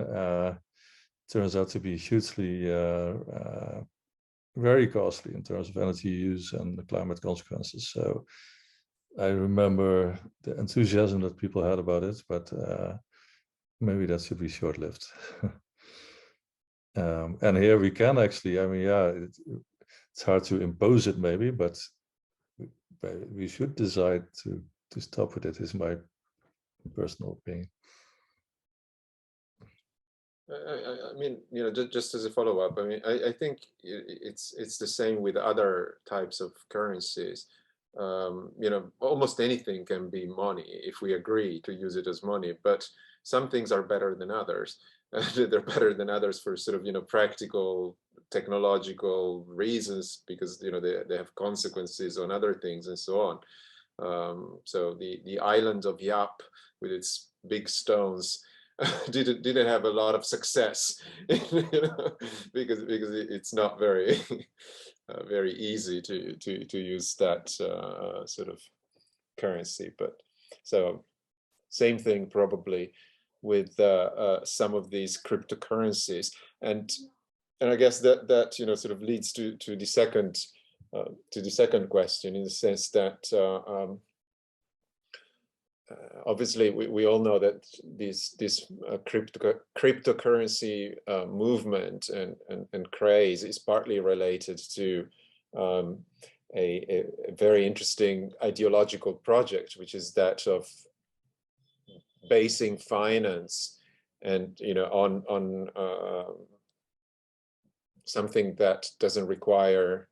turns out to be hugely very costly in terms of energy use and the climate consequences. So I remember the enthusiasm that people had about it, but maybe that should be short-lived. And here we can actually, I mean, yeah, it's hard to impose it maybe, but we should decide to stop with it, is my personal opinion. I mean, you know, just as a follow-up, I mean, I think it's the same with other types of currencies. You know, almost anything can be money if we agree to use it as money, but some things are better than others. They're better than others for sort of, you know, practical, technological reasons, because, you know, they have consequences on other things and so on. So the island of Yap with its big stones didn't have a lot of success, you know, because it's not very very easy to use that sort of currency. But so same thing probably with some of these cryptocurrencies, and I guess that you know sort of leads to the second question, in the sense that obviously we all know that this cryptocurrency movement and craze is partly related to a very interesting ideological project, which is that of basing finance and, you know, on something that doesn't require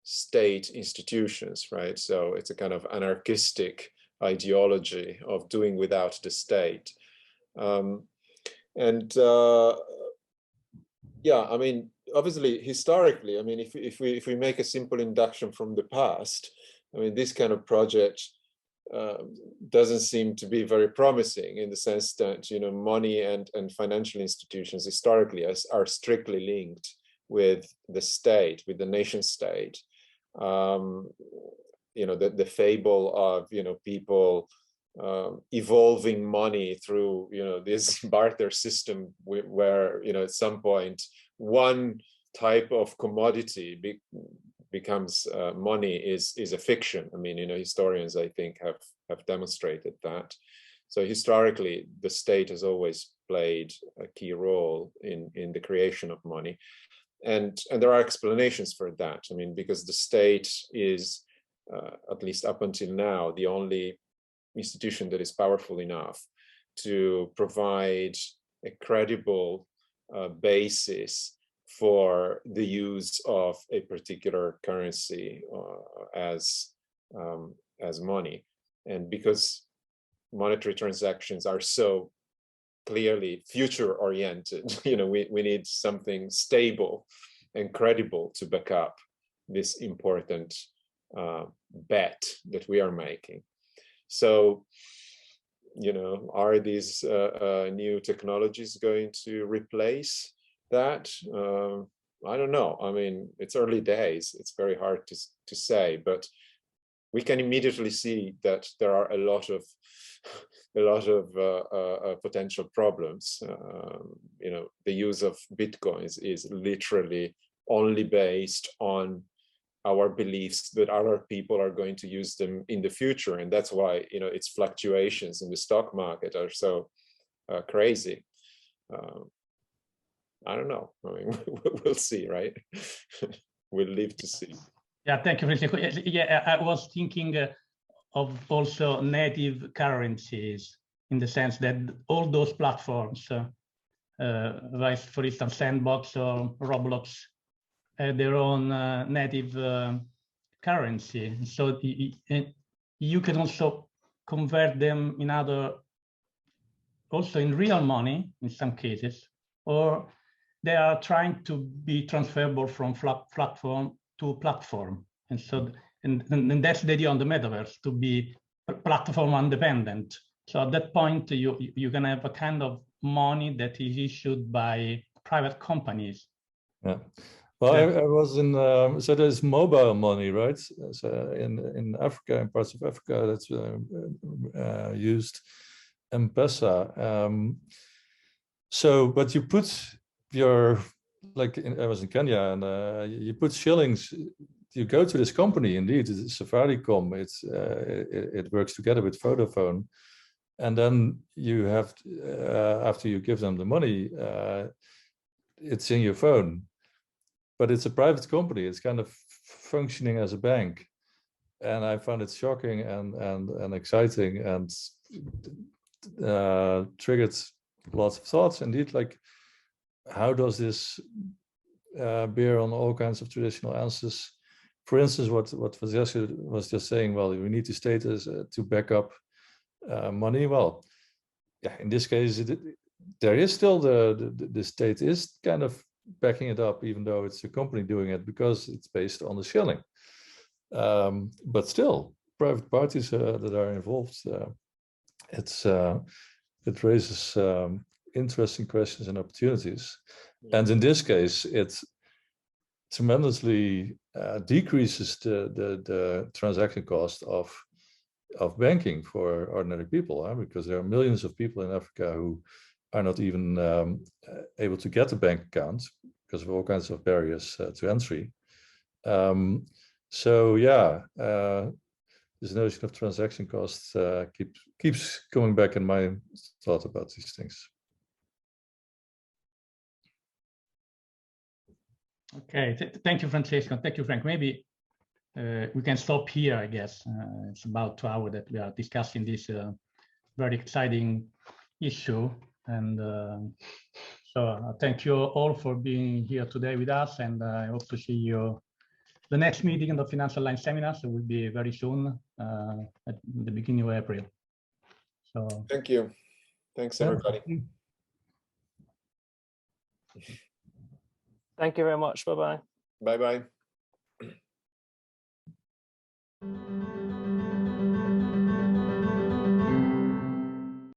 state institutions, right? So it's a kind of anarchistic ideology of doing without the state. Yeah, I mean, obviously, historically, I mean, if we make a simple induction from the past, I mean, this kind of project doesn't seem to be very promising, in the sense that, you know, money and financial institutions historically are strictly linked with the state, with the nation state. You know, the fable of, you know, people evolving money through, you know, this barter system where, you know, at some point one type of commodity becomes money is a fiction. I mean, you know, historians, I think, have demonstrated that. So historically, the state has always played a key role in the creation of money, and there are explanations for that. I mean, because the state is at least up until now, the only institution that is powerful enough to provide a credible basis for the use of a particular currency as money. And because monetary transactions are so clearly future-oriented, you know, we need something stable and credible to back up this important bet that we are making. So, you know, are these new technologies going to replace that? I don't know. I mean, it's early days. It's very hard to say, but we can immediately see that there are a lot of potential problems. You know, the use of Bitcoins is literally only based on our beliefs that other people are going to use them in the future, and that's why, you know, its fluctuations in the stock market are so crazy. I don't know. I mean, we'll see, right? We'll live to see. Yeah, thank you, Francesco. Yeah, I was thinking of also native currencies, in the sense that all those platforms, like for instance, Sandbox or Roblox, have their own native currency. So you can also convert them in also in real money in some cases, or they are trying to be transferable from platform to platform. And so, and that's the idea on the metaverse, to be platform independent. So at that point, you can have a kind of money that is issued by private companies. Yeah. Well, I was in, so there's mobile money, right? So in Africa, in parts of Africa, that's used M-Pesa. So, but you put your, like I was in Kenya, and you put shillings. You go to this company, indeed, it's Safaricom. It works together with Vodafone, and then you have after you give them the money, it's in your phone. But it's a private company. It's kind of functioning as a bank, and I found it shocking and exciting, and triggered lots of thoughts. Indeed, like, how does this bear on all kinds of traditional answers? For instance, what Francesco was just saying. Well, we need the state to back up money. Well, yeah, in this case, there is still the state is kind of backing it up, even though it's a company doing it, because it's based on the shilling. But still, private parties that are involved, it raises interesting questions and opportunities. And in this case, it tremendously decreases the transaction cost of banking for ordinary people, because there are millions of people in Africa who are not even able to get a bank account because of all kinds of barriers to entry. So yeah, this notion of transaction costs keeps coming back in my thought about these things. Okay, thank you, Francesco. Thank you, Frank. Maybe we can stop here, I guess. It's about 2 hours that we are discussing this very exciting issue. And so thank you all for being here today with us, and I hope to see you. The next meeting in the Phinance Online Seminars will be very soon, at the beginning of April. So thank you. Thanks, everybody. Thank you very much. Bye-bye. Bye-bye.